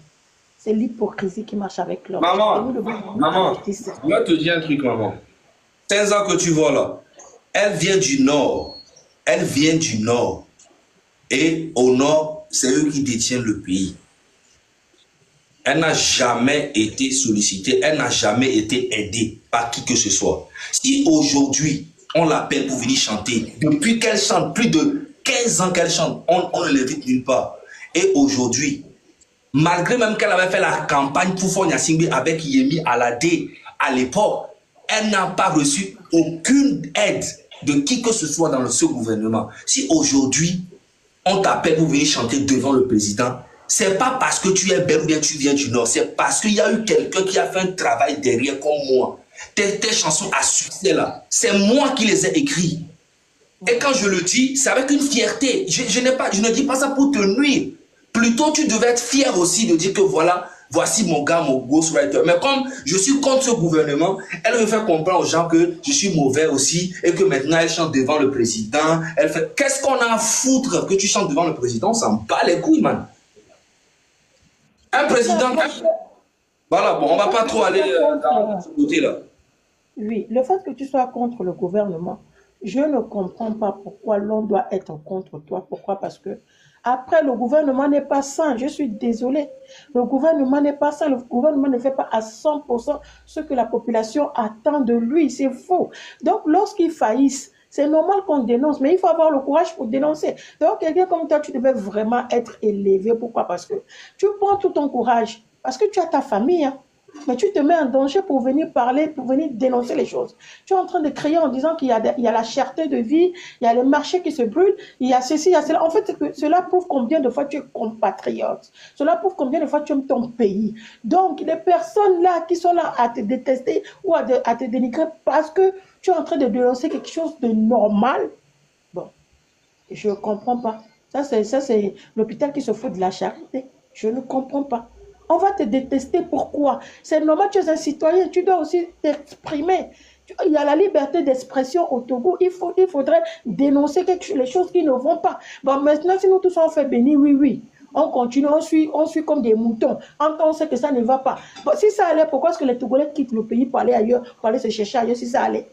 C'est l'hypocrisie qui marche avec l'homme. Et nous Maman, devons vraiment maman, arrêter ça. je vais te dire un truc, maman. 15 ans que tu vois là, elle vient du nord. Elle vient du nord. Et au nord, c'est eux qui détiennent le pays. Elle n'a jamais été sollicitée, elle n'a jamais été aidée par qui que ce soit. Si aujourd'hui, on l'appelle pour venir chanter, depuis qu'elle chante, plus de 15 ans qu'elle chante, on ne l'invite nulle part. Et aujourd'hui, malgré même qu'elle avait fait la campagne pour Fonya Singbe avec Yemi Alade à l'époque, elle n'a pas reçu aucune aide de qui que ce soit dans ce gouvernement. Si aujourd'hui, on t'appelle pour venir chanter devant le président, c'est pas parce que tu es belle ou bien tu viens du Nord, c'est parce qu'il y a eu quelqu'un qui a fait un travail derrière comme moi. Tes chansons à succès là, c'est moi qui les ai écrites. Et quand je le dis, c'est avec une fierté. Je ne dis pas ça pour te nuire. Plutôt, tu devais être fier aussi de dire que voilà, voici mon gars, mon ghostwriter. Mais comme je suis contre ce gouvernement, elle veut faire comprendre aux gens que je suis mauvais aussi et que maintenant elle chante devant le président. Elle fait, qu'est-ce qu'on a à foutre que tu chantes devant le président? On s'en bat les couilles, man. Un Le fait, président, voilà, bon, on le va fait pas que trop tu aller sois dans contre, ce côté-là. oui, le fait que tu sois contre le gouvernement, je ne comprends pas pourquoi l'on doit être contre toi. Pourquoi? Parce que après, le gouvernement n'est pas sain. Je suis désolée. Le gouvernement n'est pas sain. Le gouvernement ne fait pas à 100% ce que la population attend de lui. C'est faux. Donc, lorsqu'ils faillissent, c'est normal qu'on dénonce, mais il faut avoir le courage pour dénoncer. Donc, quelqu'un comme toi, tu devais vraiment être élevé. Pourquoi? Parce que tu prends tout ton courage. Parce que tu as ta famille, hein. Mais tu te mets en danger pour venir parler, pour venir dénoncer les choses. Tu es en train de crier en disant qu'il y a la cherté de vie, il y a les marchés qui se brûlent, il y a ceci, il y a cela. En fait, cela prouve combien de fois tu es compatriote. Cela prouve combien de fois tu aimes ton pays. Donc, les personnes là qui sont là à te détester ou à te dénigrer parce que tu es en train de dénoncer quelque chose de normal, bon, je ne comprends pas. Ça, c'est l'hôpital qui se fout de la charité. Je ne comprends pas. On va te détester. Pourquoi? C'est normal, tu es un citoyen, tu dois aussi t'exprimer. Il y a la liberté d'expression au Togo. Il faudrait dénoncer les choses qui ne vont pas. Bon, maintenant, si nous tous on fait bénir, oui, oui. On continue, on suit comme des moutons. On sait que ça ne va pas. Bon, si ça allait, pourquoi est-ce que les Togolais quittent le pays pour aller ailleurs, pour aller se chercher ailleurs si ça allait?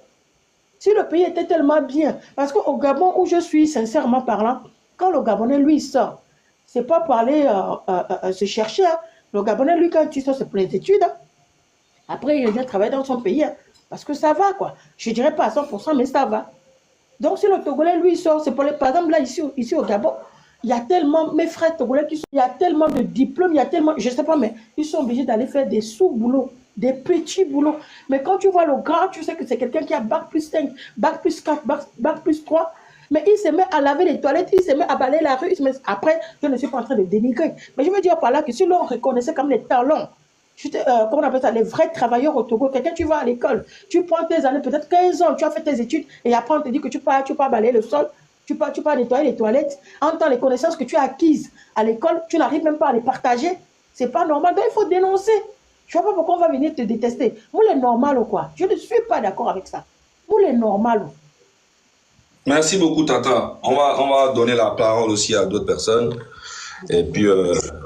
Si le pays était tellement bien, parce qu'au Gabon où je suis, sincèrement parlant, quand le Gabonais, lui, sort, c'est pas pour aller se chercher, hein. Le Gabonais, lui, quand il sort, c'est pour les études, hein. Après, il vient travailler dans son pays, hein, parce que ça va, quoi. Je dirais pas à 100%, mais ça va. Donc, si le Togolais, lui, sort, c'est pour les... Par exemple, là, ici au Gabon, il y a tellement, mes frères Togolais, il y a tellement de diplômes, il y a tellement, je sais pas, mais ils sont obligés d'aller faire des sous-boulots, des petits boulots. Mais quand tu vois le grand, tu sais que c'est quelqu'un qui a bac plus 5, bac plus 4, bac plus 3. Mais il se met à laver les toilettes, il se met à balayer la rue. Après, je ne suis pas en train de dénigrer. Mais je veux dire par là que si l'on reconnaissait comme les talents, comment on appelle ça, les vrais travailleurs au Togo. Quelqu'un, tu vas à l'école, tu prends tes années, peut-être 15 ans, tu as fait tes études, et après on te dit que tu peux balayer le sol, tu peux nettoyer les toilettes. En temps, les connaissances que tu as acquises à l'école, tu n'arrives même pas à les partager. C'est pas normal. Donc il faut dénoncer. Je ne vois pas pourquoi on va venir te détester. Vous les normales ou quoi? Je ne suis pas d'accord avec ça. Vous les normales. Merci beaucoup, Tata. On va donner la parole aussi à d'autres personnes. Et puis,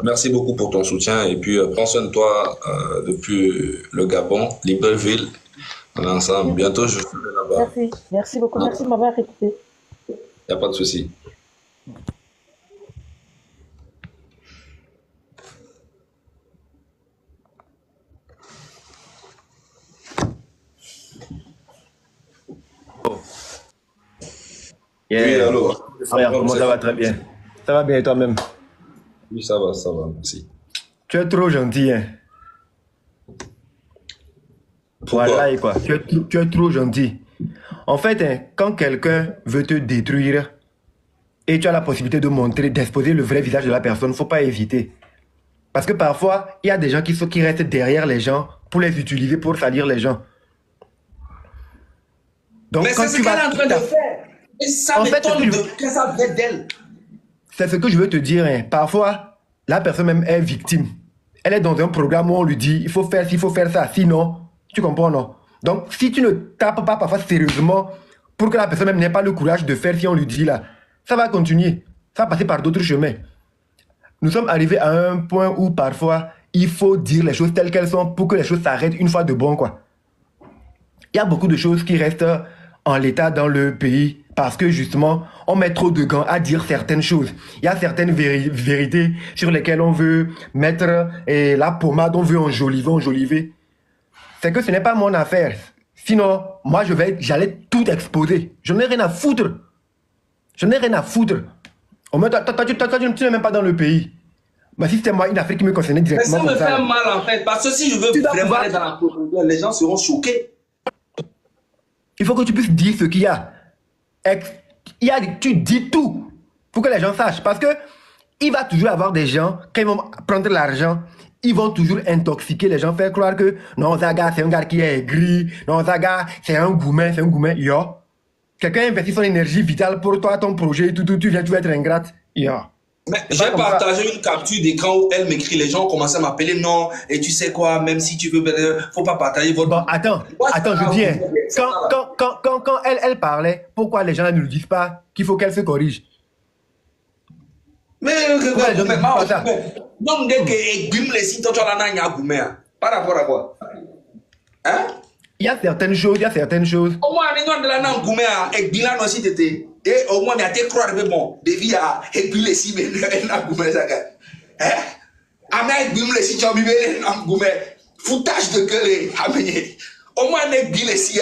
merci beaucoup pour ton soutien. Et puis, prends soin de toi depuis le Gabon, Libreville. On est ensemble. Bientôt, je serai là-bas. Merci. Merci beaucoup. Merci de m'avoir écouté. Il n'y a pas de souci. Yeah. Oui, allô. Frère, comment ça va? Très bien. Ça va bien et toi-même? Oui, ça va, merci. Tu es trop gentil, hein? Pourquoi? Voilà, quoi. Tu es trop gentil. En fait, hein, quand quelqu'un veut te détruire et tu as la possibilité de montrer, d'exposer le vrai visage de la personne, il ne faut pas hésiter. Parce que parfois, il y a des gens qui restent derrière les gens pour les utiliser, pour salir les gens. Donc, Mais c'est ce qu'elle est en train de faire. Et ça m'étonne que ça vienne d'elle. C'est ce que je veux te dire. Hein. Parfois, la personne même est victime. Elle est dans un programme où on lui dit, il faut faire ci, il faut faire ça. Sinon, tu comprends, non? Donc, si tu ne tapes pas parfois sérieusement pour que la personne même n'ait pas le courage de faire si on lui dit là, ça va continuer. Ça va passer par d'autres chemins. Nous sommes arrivés à un point où parfois, il faut dire les choses telles qu'elles sont pour que les choses s'arrêtent une fois de bon, quoi. Il y a beaucoup de choses qui restent en l'état dans le pays parce que justement, on met trop de gants à dire certaines choses. Il y a certaines vérités sur lesquelles on veut mettre la pommade, on veut enjoliver. C'est que ce n'est pas mon affaire. Sinon, moi, j'allais tout exposer. Je n'ai rien à foutre. Je n'ai rien à foutre. Au moins, toi, tu n'es même pas dans le pays. Mais si c'était moi, une affaire qui me concernait directement. Mais ça me fait mal en fait. Parce que si je veux vraiment aller dans la profondeur, les gens seront choqués. Il faut que tu puisses dire ce qu'il y a. Tu dis tout pour que les gens sachent. Parce que il va toujours avoir des gens, quand ils vont prendre l'argent, ils vont toujours intoxiquer les gens, faire croire que non, Zaga, c'est un gars qui est aigri. Non, Zaga, c'est un goumet. Yo. Quelqu'un investit son énergie vitale pour toi, ton projet, tout, tu vas être ingrate. Yo. Mais j'ai partagé une capture d'écran où elle m'écrit, les gens commencent à m'appeler, non, et tu sais quoi, même si tu veux, faut pas partager votre... Bon, attends, je dis, hein, quand elle parlait, pourquoi les gens ne nous disent pas qu'il faut qu'elle se corrige? Mais, non, dès que Guim les sites, tu as la goumé, par rapport à quoi? Hein? Il y a certaines choses. Au moins, on de la nan goumé, et Bilan aussi t'étais. Et au moins, il y a des croix, mais bon, des vies à aiguiller les cibles, et n'a goumé, ça. Hein? Amène Guim les sites, tu as mis un goumé. Foutage de gueule, amené. Au moins, on aiguille les cibles,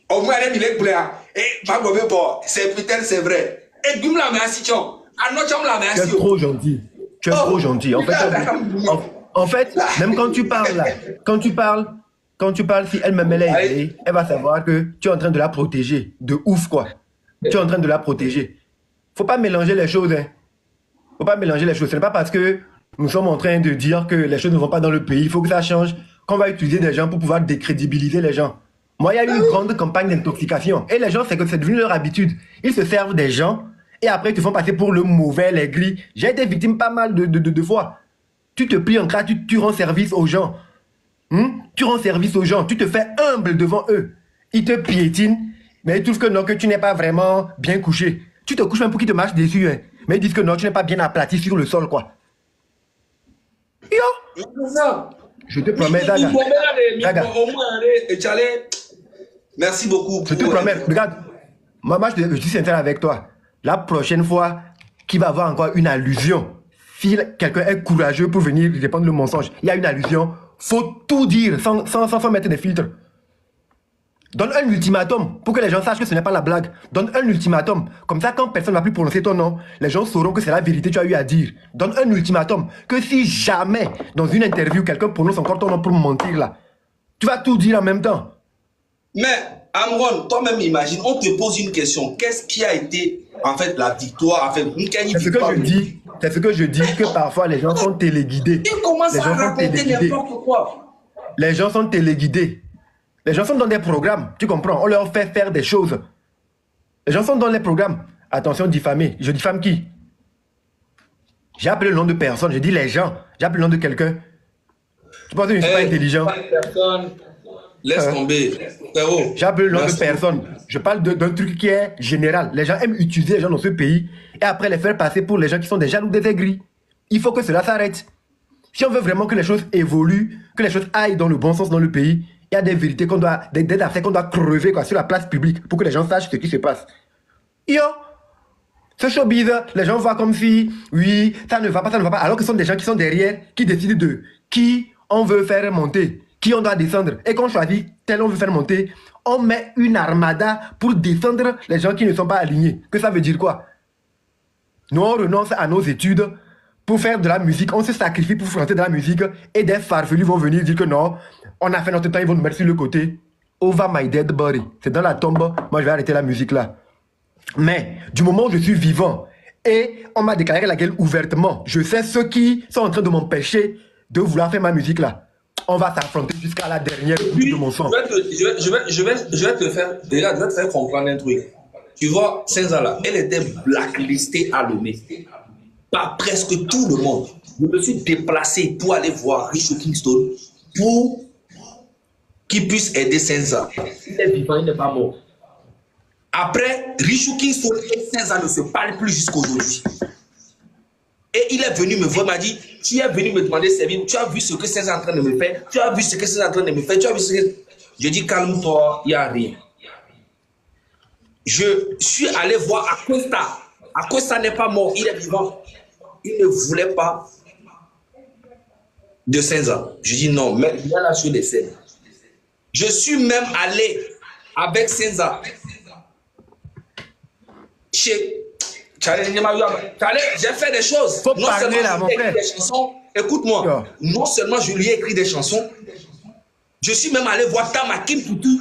au moins, on est plein. Et ma goumé, bon, c'est putain, c'est vrai. Et Guim la met à situation. Tu es trop gentil. Tu es trop gentil. En fait, même quand tu parles, si elle-même elle est aidée, elle va savoir que tu es en train de la protéger. De ouf, quoi. Tu es en train de la protéger. Faut pas mélanger les choses, hein. Faut pas mélanger les choses. Ce n'est pas parce que nous sommes en train de dire que les choses ne vont pas dans le pays, il faut que ça change, qu'on va utiliser des gens pour pouvoir décrédibiliser les gens. Moi, il y a eu une grande campagne d'intoxication. Et les gens, c'est devenu leur habitude. Ils se servent des gens et après, ils te font passer pour le mauvais, les gris. J'ai été victime pas mal de fois. Tu te plies en gratuit, tu rends service aux gens. Tu rends service aux gens, tu te fais humble devant eux. Ils te piétinent, mais ils trouvent que non, que tu n'es pas vraiment bien couché. Tu te couches même pour qu'ils te marchent dessus, hein. Mais ils disent que non, tu n'es pas bien aplati sur le sol, quoi. Yo! Je te promets, Zaga. Merci beaucoup. Je te promets, regarde. Moi, je suis sincère avec toi. La prochaine fois qu'il va avoir encore une allusion, si quelqu'un est courageux pour venir répondre le mensonge, il y a une allusion, faut tout dire sans mettre des filtres. Donne un ultimatum pour que les gens sachent que ce n'est pas la blague. Donne un ultimatum. Comme ça, quand personne ne va plus prononcer ton nom, les gens sauront que c'est la vérité que tu as eu à dire. Donne un ultimatum. Que si jamais, dans une interview, quelqu'un prononce encore ton nom pour mentir là, tu vas tout dire en même temps. Mais, Amron, toi-même imagine, on te pose une question. Qu'est-ce qui a été, en fait, la victoire? En fait, c'est ce que je dis. C'est ce que je dis, que parfois les gens sont téléguidés. Il commence Les à gens sont raconter téléguidés. n'importe quoi. Les gens sont téléguidés. Les gens sont dans des programmes, tu comprends? On leur fait faire des choses. Les gens sont dans les programmes. Attention, diffamer. Je diffame qui? J'ai appelé le nom de personne. Je dis les gens. J'ai appelé le nom de quelqu'un. Tu penses que je ne suis pas intelligent? Personne. Laisse tomber. Frérot. J'ai appelé le nom de Laisse personne. Je parle d'un truc qui est général. Les gens aiment utiliser les gens dans ce pays et après les faire passer pour les gens qui sont des jaloux, des aigris. Il faut que cela s'arrête. Si on veut vraiment que les choses évoluent, que les choses aillent dans le bon sens dans le pays, il y a des vérités qu'on doit, des affaires qu'on doit crever quoi, sur la place publique pour que les gens sachent ce qui se passe. Yo, ce showbiz, les gens voient comme si, oui, ça ne va pas, alors que ce sont des gens qui sont derrière, qui décident de qui on veut faire monter, qui on doit descendre. Et quand on choisit tel on veut faire monter, on met une armada pour descendre les gens qui ne sont pas alignés. Que ça veut dire quoi? Nous, on renonce à nos études pour faire de la musique, on se sacrifie pour chanter de la musique et des farfelus vont venir dire que non, on a fait notre temps, ils vont nous mettre sur le côté. Over my dead body. C'est dans la tombe, moi je vais arrêter la musique là. Mais du moment où je suis vivant et on m'a déclaré la guerre ouvertement, je sais ceux qui sont en train de m'empêcher de vouloir faire ma musique là. On va s'affronter jusqu'à la dernière goutte de mon sang. Je vais te faire, déjà, je vais te faire comprendre un truc. Tu vois, Senza là, elle était blacklistée à Lomé. Par presque tout le monde. Je me suis déplacé pour aller voir Richard Kingston pour qu'il puisse aider Senza. Il est vivant, il n'est pas mort. Après, Richard Kingston et Senza ne se parlent plus jusqu'à aujourd'hui. Et il est venu me voir, il m'a dit, tu es venu me demander service, tu as vu ce que Senza est en train de me faire, tu as vu ce que Senza est en train de me faire, tu as vu ce que... Je dis, calme-toi, il n'y a rien. Je suis allé voir Acosta. Acosta n'est pas mort, il est vivant. Il ne voulait pas de Senza. Je dis non, mais il est là sur les scènes. Je suis même allé avec Senza chez j'ai fait des choses. Faut non parler seulement là, mon frère. Des chansons. Écoute-moi. Non seulement je lui ai écrit des chansons, je suis même allé voir Tamakim Toutou.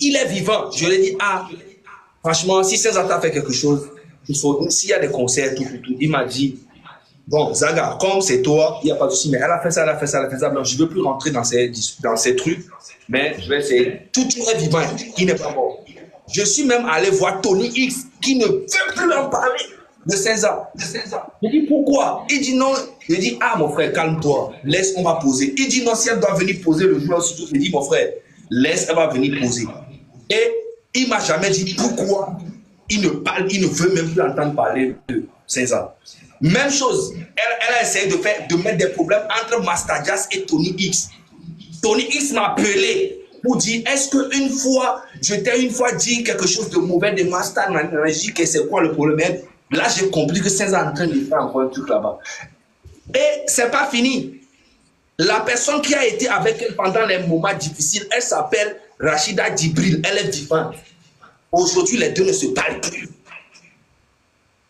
Il est vivant. Je lui ai dit, ah, franchement, si Senza t'a fait quelque chose, s'il y a des concerts, tout. Il m'a dit, bon, Zaga, comme c'est toi, il n'y a pas de souci, mais elle a fait ça, elle a fait ça, elle a fait ça. Donc, je ne veux plus rentrer dans ces trucs, mais je vais essayer. Tout est vivant, il n'est pas mort. Je suis même allé voir Tony X, qui ne veut plus en parler de Senza. Je dis, pourquoi? Il dit non. Je dis, ah, mon frère, calme-toi, laisse, on va poser. Il dit non, si elle doit venir poser le jour, surtout, je dis, mon frère, laisse, elle va venir poser. Et il ne m'a jamais dit pourquoi il ne veut même plus entendre parler de Senza. Même chose, elle a essayé de mettre des problèmes entre Master Jazz et Tony X. Tony X m'a appelé pour dire, est-ce qu'une fois, je t'ai une fois dit quelque chose de mauvais de Master, j'ai dit que c'est quoi le problème? Là, j'ai compris que Senza est en train de faire encore un truc là-bas. Et c'est pas fini. La personne qui a été avec elle pendant les moments difficiles, elle s'appelle Rachida Djibril, elle est vivante. Aujourd'hui, les deux ne se parlent plus.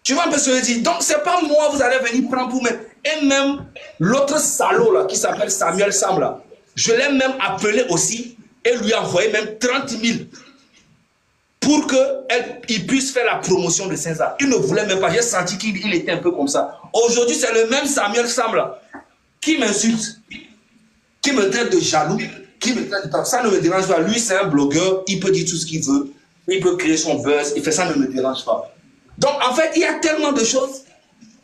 Tu vois un peu ce que je dis? Donc, c'est pas moi, vous allez venir prendre pour mettre. Et même l'autre salaud là, qui s'appelle Samuel Sam là, je l'ai même appelé aussi et lui envoyé même 30 000 pour qu'il puisse faire la promotion de Senza. Il ne voulait même pas. J'ai senti qu'il était un peu comme ça. Aujourd'hui, c'est le même Samuel Sam là qui m'insulte, qui me traite de jaloux, qui me traite de... Ça ne me dérange pas. Lui, c'est un blogueur, il peut dire tout ce qu'il veut, il peut créer son buzz, il fait ça, ne me dérange pas. Donc, en fait, il y a tellement de choses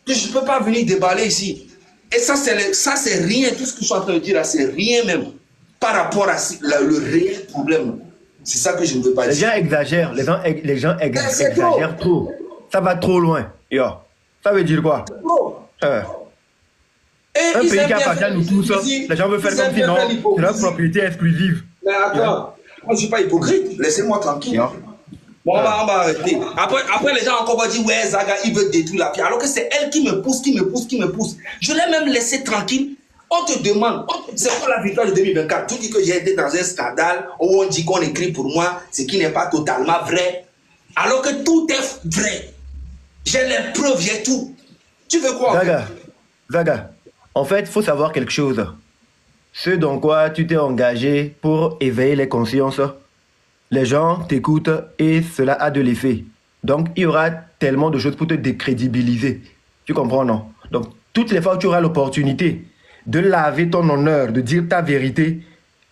que je ne peux pas venir déballer ici. Et ça, c'est rien. Tout ce que je suis en train de dire là, c'est rien même par rapport à le réel problème. C'est ça que je ne veux pas dire. Les gens exagèrent. Les gens exagèrent trop. Ça va trop loin. Yo. Ça veut dire quoi? Un pays qui appartient à nous tous, les gens veulent faire comme si non, c'est leur propriété exclusive. Mais attends, moi je ne suis pas hypocrite. Laissez-moi tranquille. Bon, on va arrêter. Après, les gens encore vont dire, ouais, Zaga, il veut détruire la pierre. Alors que c'est elle qui me pousse. Je l'ai même laissé tranquille. On te demande, c'est quoi la victoire de 2024? Tu dis que j'ai été dans un scandale où on dit qu'on écrit pour moi, ce qui n'est pas totalement vrai. Alors que tout est vrai. J'ai les preuves, j'ai tout. Tu veux quoi? Zaga, en fait, il faut savoir quelque chose. Ce dans quoi tu t'es engagé pour éveiller les consciences, les gens t'écoutent et cela a de l'effet. Donc, il y aura tellement de choses pour te décrédibiliser. Tu comprends, non? Donc, toutes les fois où tu auras l'opportunité de laver ton honneur, de dire ta vérité,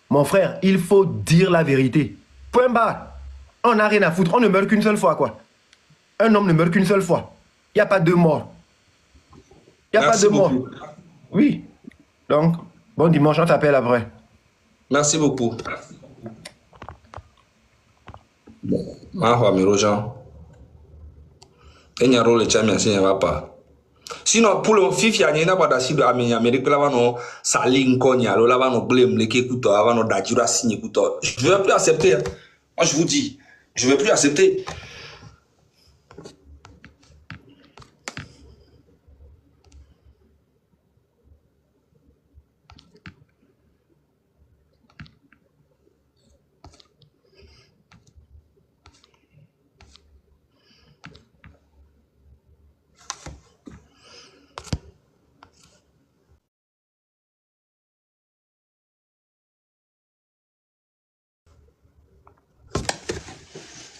mon frère, il faut dire la vérité. Point barre. On n'a rien à foutre. On ne meurt qu'une seule fois, quoi. Un homme ne meurt qu'une seule fois. Il n'y a pas deux morts. Il n'y a pas deux morts. Oui. Donc, bon dimanche, on t'appelle après. Merci beaucoup. Sinon, pour le fifi, il y a pas d'acide Amérique là, on saling konya, là, on blâme les kékuto, avant on d'ajura signé kuto. Je ne vais plus accepter. Moi, je vous dis, je ne vais plus accepter.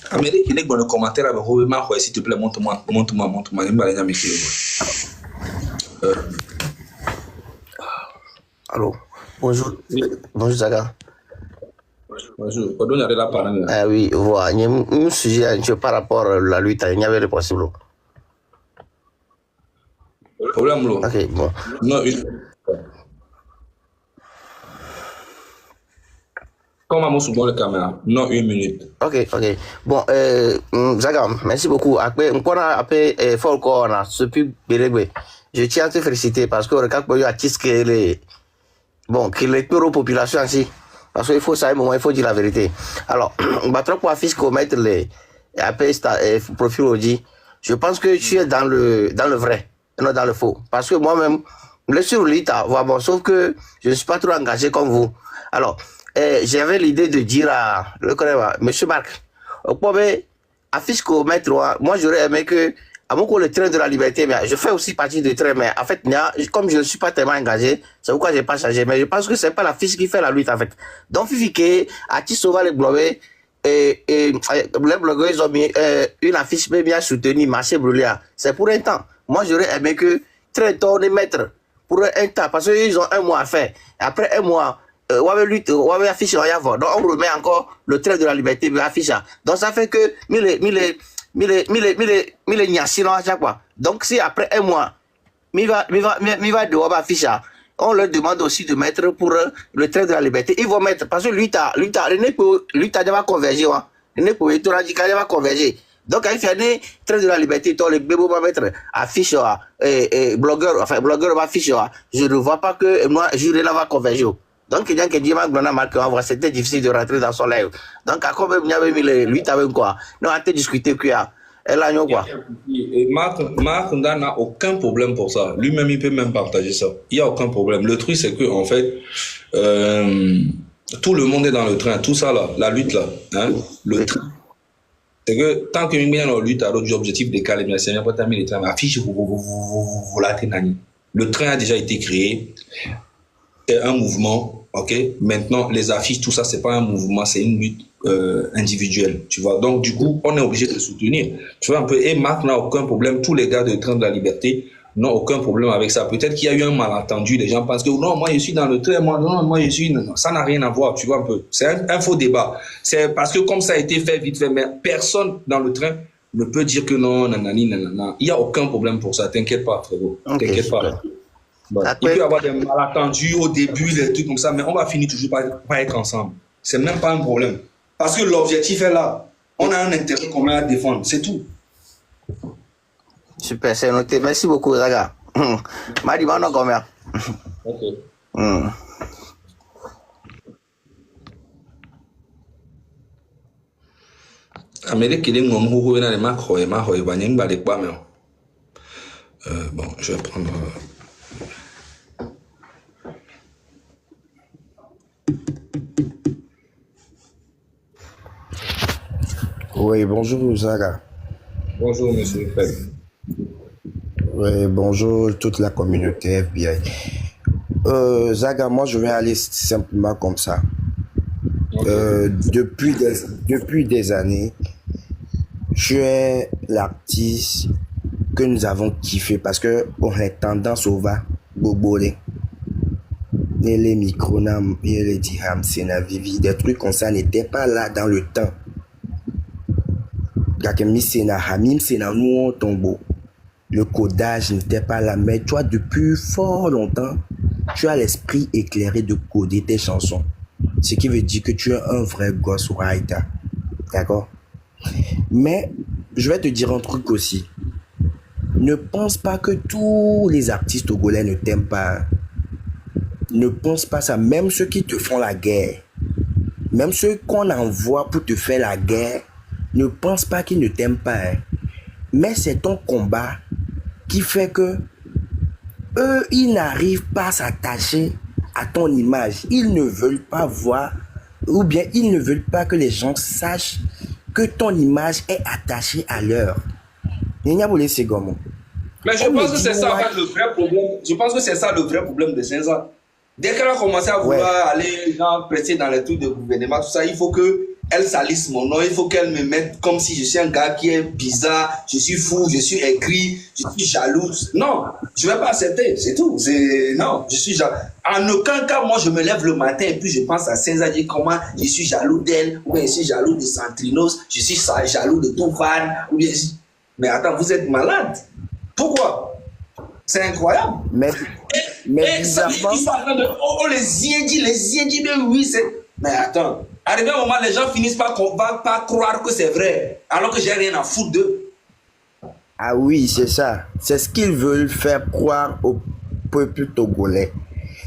Amérique, il est dans le commentaire avec Robert, s'il te plaît, montre-moi. Allô, bonjour. Oui. Bonjour Zaga. Bonjour. Pardon, il y a de la parole. Ah oui, voilà. Il y a un sujet par rapport à la lutte. Il y avait le possible. Problème, là. Ok, bon. Non, comment on souvent la caméra? Non, 1 minute. Ok. Bon, Zaga, merci beaucoup. Après, on a appelé Folko, on a ce pub Bélégbé. Je tiens à te féliciter parce que regarde, il y a que les. Bon, que les populations ainsi. Parce qu'il faut ça, il faut dire la vérité. Alors, on va trop afficher qu'on mette les. Après, profil Audi. Je pense que tu es dans le vrai, et non dans le faux. Parce que moi-même, je suis sur l'ITA, bon, sauf que je ne suis pas trop engagé comme vous. Alors, j'avais l'idée de dire à M. Marc, affiche qu'on mette, moi j'aurais aimé que, à mon coup, le train de la liberté, mais je fais aussi partie du train, mais en fait, comme je ne suis pas tellement engagé, c'est pourquoi je n'ai pas changé. Mais je pense que ce n'est pas l'affiche qui fait la lutte, en fait. Donc, Fifique, Ati Sauva, les blogueurs, les blogueurs, ils ont mis une affiche bien soutenue, marché brûlé. C'est pour un temps. Moi, j'aurais aimé que très tôt les mettre pour un temps, parce qu'ils ont un mois à faire. Après un mois, on va afficher, donc on remet encore le train de la liberté, affiche. Donc, ça fait que mille à chaque fois. Donc, si après un mois, mi va dehors afficher, on leur demande aussi de mettre pour le train de la liberté. Ils vont mettre, parce que lui, va converger. Il va converger. Donc, il fait un train de la liberté, les bébés vont mettre affiche, blogueur va afficher. Je ne vois pas que moi, juré là va converger. Donc, il y a que Dieu m'a marqué, c'était difficile de rentrer dans son live. Donc, à quoi même il y avait mis lui, tu avais quoi? Non, on a discuté quoi? Elle a quoi? Marc n'a aucun problème pour ça. Lui-même, il peut même partager ça. Il n'y a aucun problème. Le truc, c'est que, en fait, tout le monde est dans le train. Tout ça, là, la lutte, là, hein, le train. C'est que tant que nous sommes dans la lutte, alors l'objectif des cas, c'est bien pas terminer le train. Affiche, le train a déjà été créé. C'est un mouvement, ok? Maintenant, les affiches, tout ça, c'est pas un mouvement, c'est une lutte individuelle, tu vois. Donc, du coup, on est obligé de soutenir. Tu vois un peu, et Marc n'a aucun problème, tous les gars de train de la liberté n'ont aucun problème avec ça. Peut-être qu'il y a eu un malentendu, les gens pensent que non, moi je suis dans le train, moi je suis... Non, ça n'a rien à voir, tu vois un peu. C'est un faux débat. C'est parce que comme ça a été fait vite fait, mais personne dans le train ne peut dire que non, nanani, nanana. Il n'y a aucun problème pour ça, t'inquiète pas, frérot. Okay, t'inquiète pas. Bon, il peut y avoir des malentendus au début, des trucs comme ça, mais on va finir toujours par être ensemble. C'est même pas un problème. Parce que l'objectif est là. On a un intérêt commun à défendre, c'est tout. Super, c'est noté. Merci beaucoup, Zaga. Madi, maintenant combien? Ok. Amérique, il est bon, je vais prendre... Oui, bonjour Zaga. Bonjour monsieur Fred. Oui, bonjour toute la communauté FBI. Zaga, moi je vais aller simplement comme ça. Okay. Depuis des années, je suis l'artiste que nous avons kiffé parce que on a tendance au va bobolé. Les micros, les dirhams, Vivi, des trucs comme ça n'étaient pas là dans le temps. Le codage n'était pas là, mais toi, depuis fort longtemps, tu as l'esprit éclairé de coder tes chansons. Ce qui veut dire que tu es un vrai ghostwriter. D'accord? Mais je vais te dire un truc aussi. Ne pense pas que tous les artistes togolais ne t'aiment pas. Ne pense pas ça. Même ceux qui te font la guerre, même ceux qu'on envoie pour te faire la guerre, ne pense pas qu'ils ne t'aiment pas. Hein. Mais c'est ton combat qui fait que eux, ils n'arrivent pas à s'attacher à ton image. Ils ne veulent pas voir, ou bien ils ne veulent pas que les gens sachent que ton image est attachée à leur. Mais je pense que c'est ça en fait, le vrai problème. Je pense que c'est ça le vrai problème de 5 ans. Dès qu'elle a commencé à vouloir aller presser dans les trucs de gouvernement, tout ça, il faut qu'elle salisse mon nom, il faut qu'elle me mette comme si je suis un gars qui est bizarre, je suis fou, je suis aigri, je suis jalouse. Non, je ne vais pas accepter, c'est tout. Non, je suis jaloux. En aucun cas, moi, je me lève le matin et puis je pense à César, dire comment je suis jaloux d'elle, ou bien je suis jaloux de Santrinos, je suis jaloux de Toufan, ou bien... Mais attends, vous êtes malade. Pourquoi? C'est incroyable. Mais bizarrement... Ils sont en train de... Oh, les yédis, mais oui, c'est... Mais attends, arrivé un moment, les gens finissent par croire que c'est vrai, alors que j'ai rien à foutre d'eux. Ah oui, c'est ça. C'est ce qu'ils veulent faire croire au peuple togolais.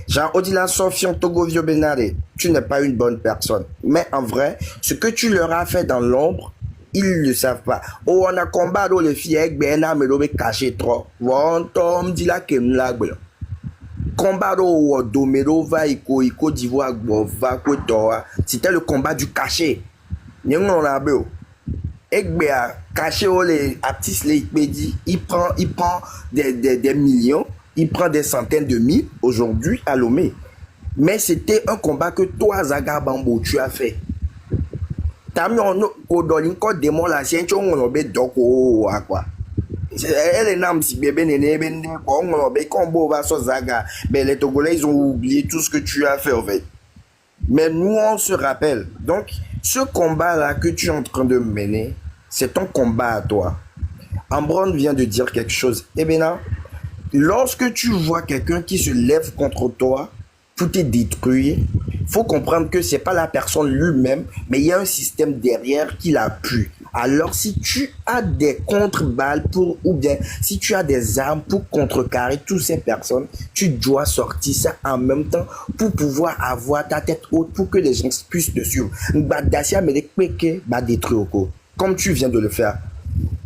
Genre, Odila Sofian Togovio Benare, tu n'es pas une bonne personne. Mais en vrai, ce que tu leur as fait dans l'ombre, ils ne le savent pas. Oh, on a combat dans les filles avec Bena, mais l'on caché trop. Tom dit la kem la blanc. Combat au Domero va Iko d'Ivoire va Kotoa. C'était le combat du cachet. N'y en a pas. Ekbea caché les artistes les Ikbedi, il prend des millions, il prend des centaines de mille aujourd'hui à Lomé. Mais c'était un combat que toi Zaga Bambo tu as fait. Tami on odolin ko démon la sien on obe doko à quoi. Elle est nam si bébé néné bende ko on obe combo va so Zaga. Ben les Togolais ils ont oublié tout ce que tu as fait en fait. Mais nous on se rappelle. Donc ce combat là que tu es en train de mener, c'est ton combat à toi. Ambron vient de dire quelque chose. Eh bien, lorsque tu vois quelqu'un qui se lève contre toi pour te détruire, il faut comprendre que ce n'est pas la personne lui-même, mais il y a un système derrière qui l'appuie. Alors, si tu as des contre-balles ou bien si tu as des armes pour contrecarrer toutes ces personnes, tu dois sortir ça en même temps pour pouvoir avoir ta tête haute pour que les gens puissent te suivre. Comme tu viens de le faire.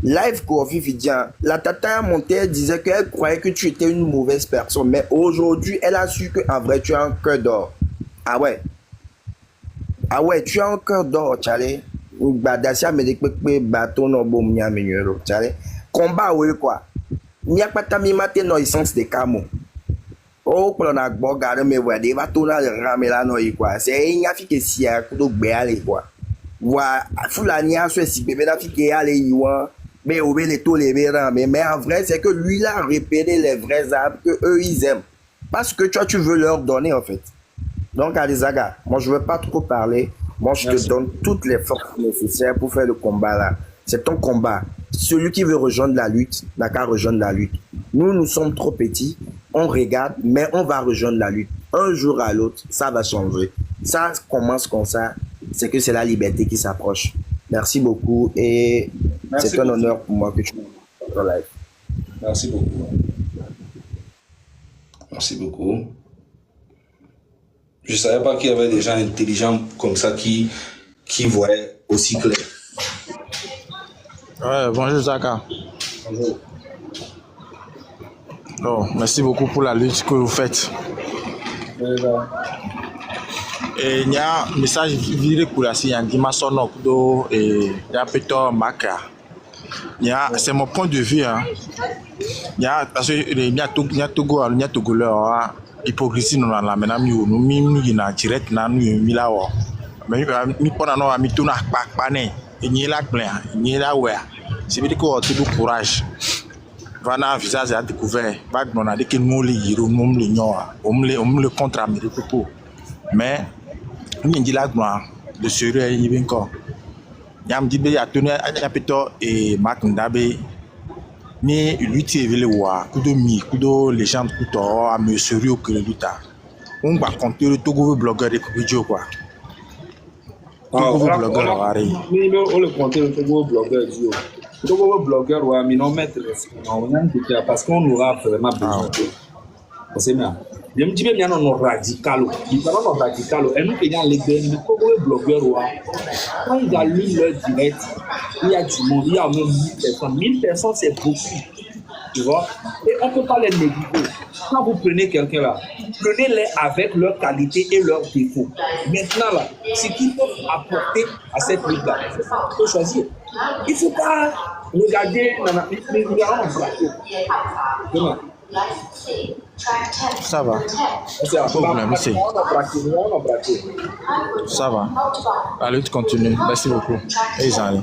Live Covividian, la tata Monter disait qu'elle croyait que tu étais une mauvaise personne, mais aujourd'hui, elle a su qu'en vrai, tu as un cœur d'or. Ah ouais, tu as un cœur d'or, Charlie. Badasia me dit que bateau no bon mia menyero, Charlie. Combat oui quoi. Mia pata mi maté no essence de camo. Oh, pour la boga me voit des bateaux na ramela no quoi. C'est une affiche si à coup de béale quoi. Voilà, Fulani a ce si bébé d'Afrique aller y voir, mais au les taux les verras, mais en vrai c'est que lui il a repéré les vrais arbres que eux ils aiment, parce que tu veux leur donner en fait. Donc Alizaga, moi je veux pas trop parler, moi je te donne toutes les forces nécessaires pour faire le combat là. C'est ton combat. Celui qui veut rejoindre la lutte n'a qu'à rejoindre la lutte. Nous sommes trop petits, on regarde, mais on va rejoindre la lutte. Un jour à l'autre, ça va changer. Ça commence comme ça, c'est que c'est la liberté qui s'approche. Merci beaucoup et c'est un honneur pour moi que tu m'aies dans live. Merci beaucoup. Merci beaucoup. Je ne savais pas qu'il y avait des gens intelligents comme ça qui voyaient aussi clair. Ouais, bonjour Zaka. Bonjour. Oh, merci beaucoup pour la lutte que vous faites. Et il y a un message viré pour la science qui m'a sonné et il y a peut-être Maka. C'est mon point de vue. Il y a parce que il y a Togo, il y a Togolais, hypocrisie nous la maintenant nous na direct na nous mila wa. Mais mi pona no mi tuna pa ne. Il y a la plein, il y a la ouais. C'est veut dire que tu as du courage. Vana visage a découvert. Pas on a dit que nous les héros, nous les noirs, on le contre Amérique pour. Mais nous dit là de sérieux il vient encore. Yam dit be a tenu a peto et Mark Ndabe ni lui TV le wa kudo mi kudo les gens kudo a me sérieux que luta. On va compter le Togo blogueur de Kubijo quoi. Togo blogueur arrêt. Mais on le compte le Togo blogueur du Togo blogueur ou mi non mettre non parce qu'on aura vraiment besoin de parce que je me dis bien non radical il parle non radical et nous payons les deux Togo blogueur ou quand ils allument leur direct il y a du monde il y a même 1000 personnes c'est beaucoup tu vois et on peut pas les négliger quand vous prenez quelqu'un là prenez-les avec leurs qualités et leurs défauts maintenant là ce qu'ils peuvent apporter à cette ligue là il faut choisir il faut pas regarder les regardants en plateau Ça va. Problème, c'est. Ça va. Allez, tu continues. Merci beaucoup. Et ils arrivent.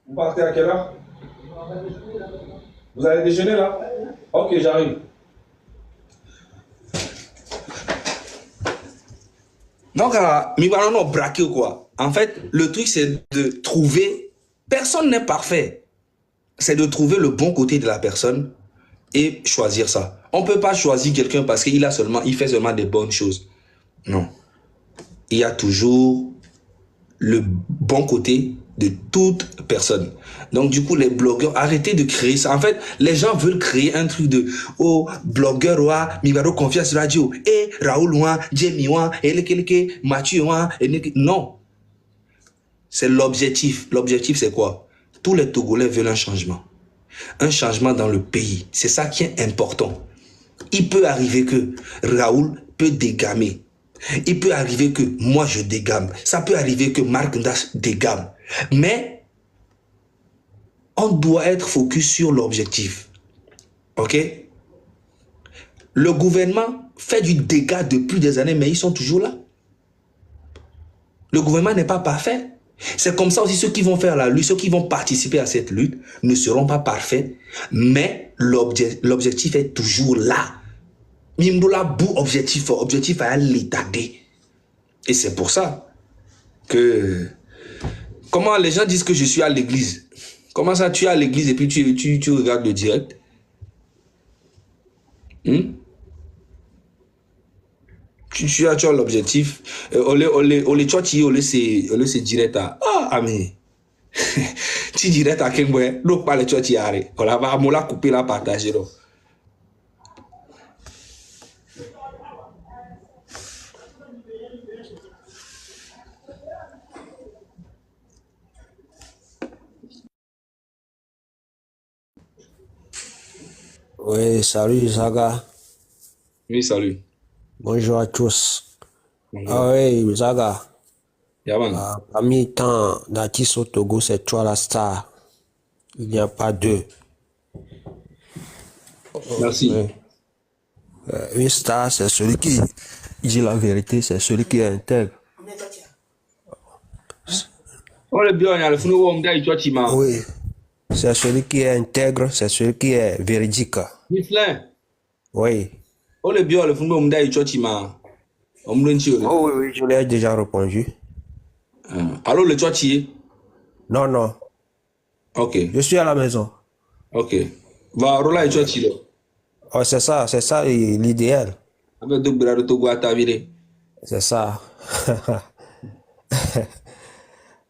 Vous partez à quelle heure? Vous allez déjeuner là? Ok, j'arrive. Donc, mi va non braquer ou quoi? En fait, le truc c'est de trouver. Personne n'est parfait. C'est de trouver le bon côté de la personne et choisir ça. On ne peut pas choisir quelqu'un parce qu'il fait seulement des bonnes choses. Non. Il y a toujours le bon côté de toute personne. Donc, du coup, les blogueurs, arrêtez de créer ça. En fait, les gens veulent créer un truc de « Oh, blogueur, Mibaro Confiance Radio, et Raoul, Jamie, et Mathieu, non. C'est l'objectif. L'objectif, c'est quoi? Tous les Togolais veulent un changement. Un changement dans le pays. C'est ça qui est important. Il peut arriver que Raoul peut dégamer. Il peut arriver que moi, je dégame. Ça peut arriver que Marc Ndas dégame. Mais on doit être focus sur l'objectif. OK? Le gouvernement fait du dégât depuis des années, mais ils sont toujours là. Le gouvernement n'est pas parfait. C'est comme ça aussi ceux qui vont faire la lutte, ceux qui vont participer à cette lutte ne seront pas parfaits, mais l'objectif est toujours là. Mimdola bou objectif à l'état. Et c'est pour ça que comment les gens disent que je suis à l'église. Comment ça tu es à l'église et puis tu regardes le direct? Tu as l'objectif. Ole chochi ole c'est direct à mais tu direct à Kengwe, l'autre pas le chochi arrêt. On va mola couper la partager. Oui, salut Zaga. Oui, salut. Bonjour à tous. Bonjour. Ah oui, Zaga. Yaman. Parmi tant d'artistes au Togo, c'est toi la star. Il n'y a pas deux. Merci. Une star, c'est celui qui dit la vérité, c'est celui qui est intègre. Oui. C'est celui qui est intègre, c'est celui qui est véridique. Oui. Oh, oui, Je l'ai déjà répondu. Alors, le chochi? Non, non. Ok. Je suis à la maison. Ok. Va, rola et chochi. Oh, c'est ça l'idéal. Avec deux bras de Togo à Tavire. C'est ça.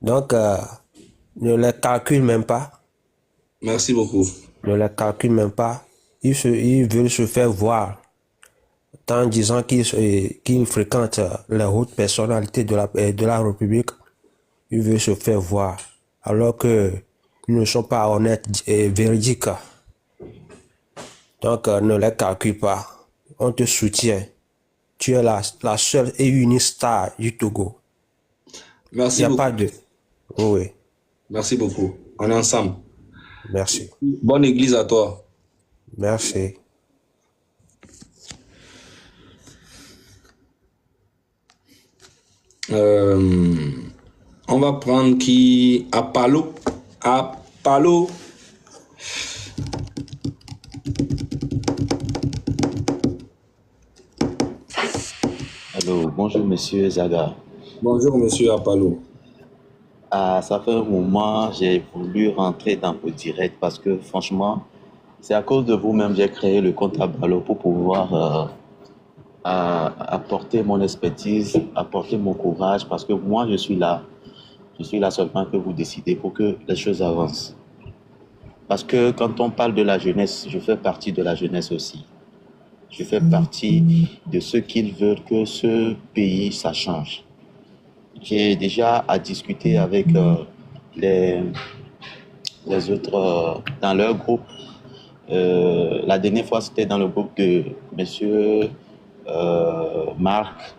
Donc, ne les calcule même pas. Merci beaucoup. Ne les calcule même pas. Ils veulent se faire voir en disant qu'ils fréquentent les hautes personnalités de la République. Ils veulent se faire voir alors qu'ils ne sont pas honnêtes et véridiques. Donc, ne les calcule pas. On te soutient. Tu es la seule et unique star du Togo. Merci Il n'y a beaucoup. pas de... Oui. Merci beaucoup. On est ensemble. Merci. Bonne église à toi. Merci. On va prendre qui? Apalo. Apalo. Allô, bonjour monsieur Zaga. Bonjour monsieur Apalo. Ça fait un moment, j'ai voulu rentrer dans le direct parce que franchement, c'est à cause de vous-même j'ai créé le compte Apalo pour pouvoir apporter mon expertise, apporter mon courage parce que moi je suis là seulement que vous décidez pour que les choses avancent. Parce que quand on parle de la jeunesse, je fais partie de la jeunesse aussi. Je fais partie de ceux qui veulent que ce pays, ça change. J'ai déjà à discuter avec les autres dans leur groupe. La dernière fois, c'était dans le groupe de monsieur Marc.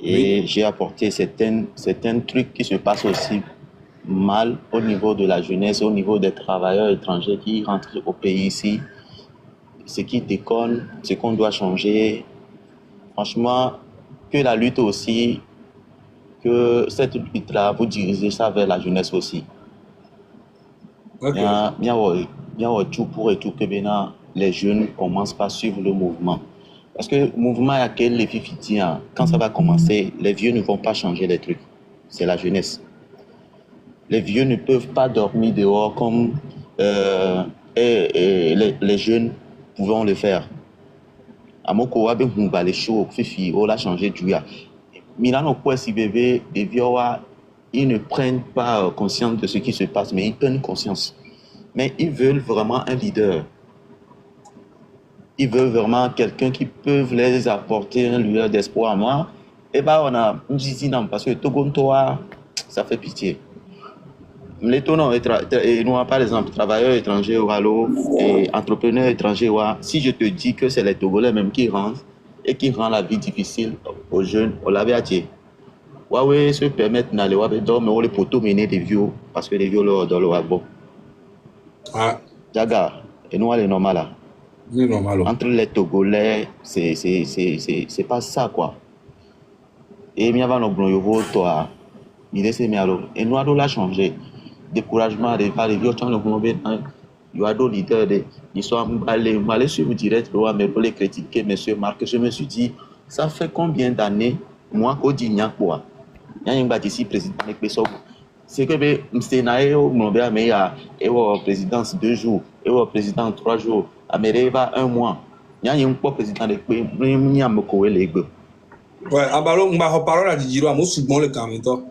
Et Oui. j'ai apporté certains trucs qui se passent aussi mal au niveau de la jeunesse, au niveau des travailleurs étrangers qui rentrent au pays ici. Ce qui déconne, ce qu'on doit changer. Franchement, que la lutte aussi, que cette lutte-là, vous dirigez ça vers la jeunesse aussi. Ok. Bien, tout pour et tout que maintenant les jeunes commencent pas à suivre le mouvement. Parce que le mouvement à quel les filles, quand ça va commencer, les vieux ne vont pas changer les trucs. C'est la jeunesse. Les vieux ne peuvent pas dormir dehors comme les jeunes pouvons le faire. Amoko abe humba les shows fifi on l'a changé du ya. Milano quoi si bébé les vieux ils ne prennent pas conscience de ce qui se passe mais ils prennent conscience. Mais ils veulent vraiment un leader. Ils veulent vraiment quelqu'un qui peut les apporter un lueur d'espoir. Moi, et ben on a une non parce que Togontoa, ça fait pitié. Les tonneaux et nous, par exemple, travailleurs étrangers ou et entrepreneurs étrangers, si je te dis que c'est les Togolais même qui rentrent et qui rendent la vie difficile aux jeunes, on l'avait attiré. Ouais, se permettent d'aller voir, mais les poteaux mener des vieux parce que les vieux leur donnent le bon. Ah, Jaga, et nous, c'est normal là. c'est normal. Entre les Togolais, c'est pas ça quoi. Et il y a un bon toi, il est et nous avons la changé. Découragement de pas les vieux temps le il y a d'autres leaders ils sont allés sur le direct mais pour les critiquer monsieur Marc. Je me suis dit ça fait combien d'années moi qu'au dit quoi il y a un bâtisse président de Pessoa c'est que c'est naïo mon bien mais il y a présidence 2 jours et au président 3 jours à Mereva 1 mois il y a un président de il y a beaucoup les gars ouais abalo on va reparler à Didiro à Moussibon le caméto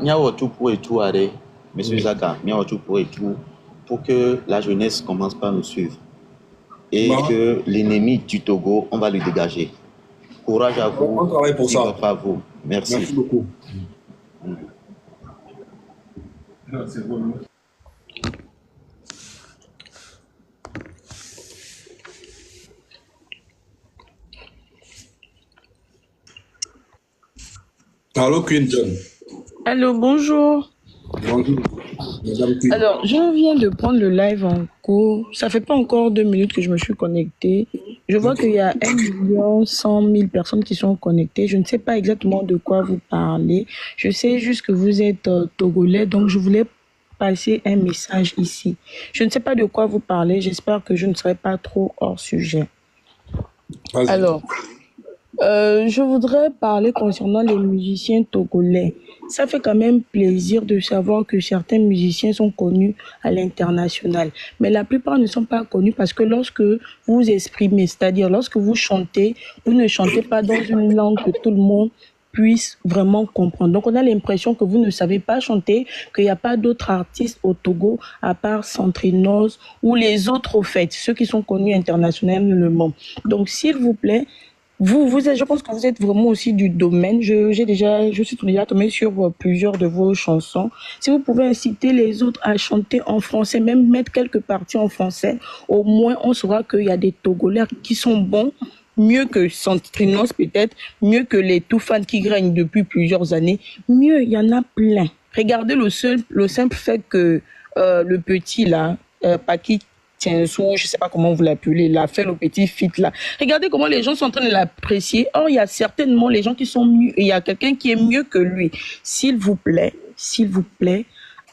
Niawo tout pour et tout, monsieur Zaga, Niawo tout pour et tout, pour que la jeunesse commence par nous suivre. Et que l'ennemi du Togo, on va le dégager. Courage à vous. On travaille pour ça. À vous. Merci. Merci beaucoup. Allô, Quinton. Allô, bonjour. Bonjour. Madame Quinton. Alors, je viens de prendre le live en cours. Ça fait pas encore 2 minutes que je me suis connectée. Je vois qu'il y a 1 100 000 personnes qui sont connectées. Je ne sais pas exactement de quoi vous parlez. Je sais juste que vous êtes Togolais, donc je voulais passer un message ici. Je ne sais pas de quoi vous parlez. J'espère que je ne serai pas trop hors sujet. Vas-y. Alors, je voudrais parler concernant les musiciens togolais. Ça fait quand même plaisir de savoir que certains musiciens sont connus à l'international. Mais la plupart ne sont pas connus parce que lorsque vous exprimez, c'est-à-dire lorsque vous chantez, vous ne chantez pas dans une langue que tout le monde puisse vraiment comprendre. Donc on a l'impression que vous ne savez pas chanter, qu'il n'y a pas d'autres artistes au Togo à part Centrinos ou les autres au fait, ceux qui sont connus internationalement. Donc s'il vous plaît, je pense que vous êtes vraiment aussi du domaine. Je suis déjà tombée sur plusieurs de vos chansons. Si vous pouvez inciter les autres à chanter en français, même mettre quelques parties en français, au moins on saura qu'il y a des Togolais qui sont bons, mieux que Centrinos peut-être, mieux que les Toufan qui gagnent depuis plusieurs années. Mieux, il y en a plein. Regardez le simple fait que le petit là, Paki Tiensou, je ne sais pas comment vous l'appelez, l'a fait le petit fit là. Regardez comment les gens sont en train de l'apprécier. Or, il y a certainement les gens qui sont mieux, et il y a quelqu'un qui est mieux que lui. S'il vous plaît,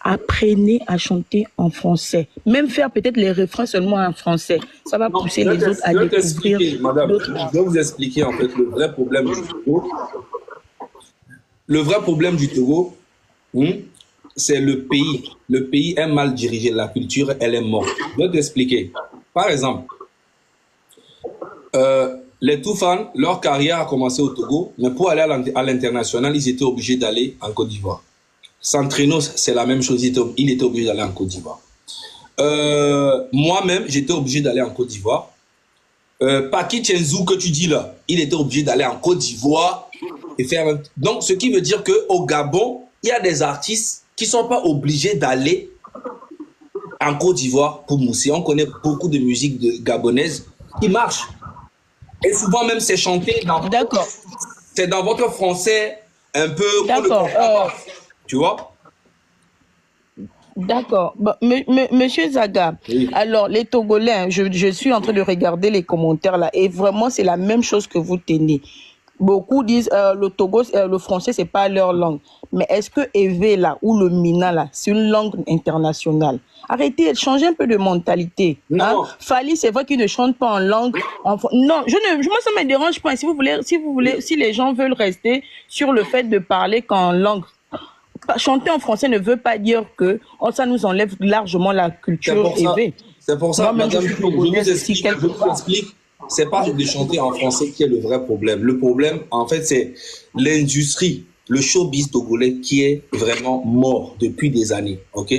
apprenez à chanter en français. Même faire peut-être les refrains seulement en français. Ça va pousser les autres à découvrir madame, d'autres. je vais vous expliquer en fait le vrai problème du Togo. Le vrai problème du Togo, c'est le pays. Le pays est mal dirigé. La culture, elle est morte. Je vais t'expliquer. Par exemple, les Toufan, leur carrière a commencé au Togo, mais pour aller à l'international, ils étaient obligés d'aller en Côte d'Ivoire. Santrino, c'est la même chose. Il était obligé d'aller en Côte d'Ivoire. Moi-même, j'étais obligé d'aller en Côte d'Ivoire. Paki Tienzou que tu dis là, il était obligé d'aller en Côte d'Ivoire et faire. Donc, ce qui veut dire qu'au Gabon, il y a des artistes qui ne sont pas obligés d'aller en Côte d'Ivoire pour mousser. On connaît beaucoup de musique gabonaise qui marche. Et souvent même, c'est chanté dans. D'accord. C'est dans votre français un peu. D'accord. Tu vois? D'accord. Bon, Monsieur Zaga, Oui. alors les Togolais, hein, je suis en train de regarder les commentaires là, et vraiment c'est la même chose que vous tenez. Beaucoup disent le Togo, le français c'est pas leur langue. Mais est-ce que Evé là ou le Mina là, c'est une langue internationale? Arrêtez, changez un peu de mentalité. Non. Hein? Fali, c'est vrai qu'il ne chante pas en langue. Non, moi ça me dérange pas. Si les gens veulent rester sur le fait de parler qu'en langue. Chanter en français ne veut pas dire que ça nous enlève largement la culture Evé. C'est pour ça, Moi-même, madame, je suis togolaise aussi quelque part. C'est pas de chanter en français qui est le vrai problème. Le problème, en fait, c'est l'industrie, le showbiz togolais qui est vraiment mort depuis des années. Ok?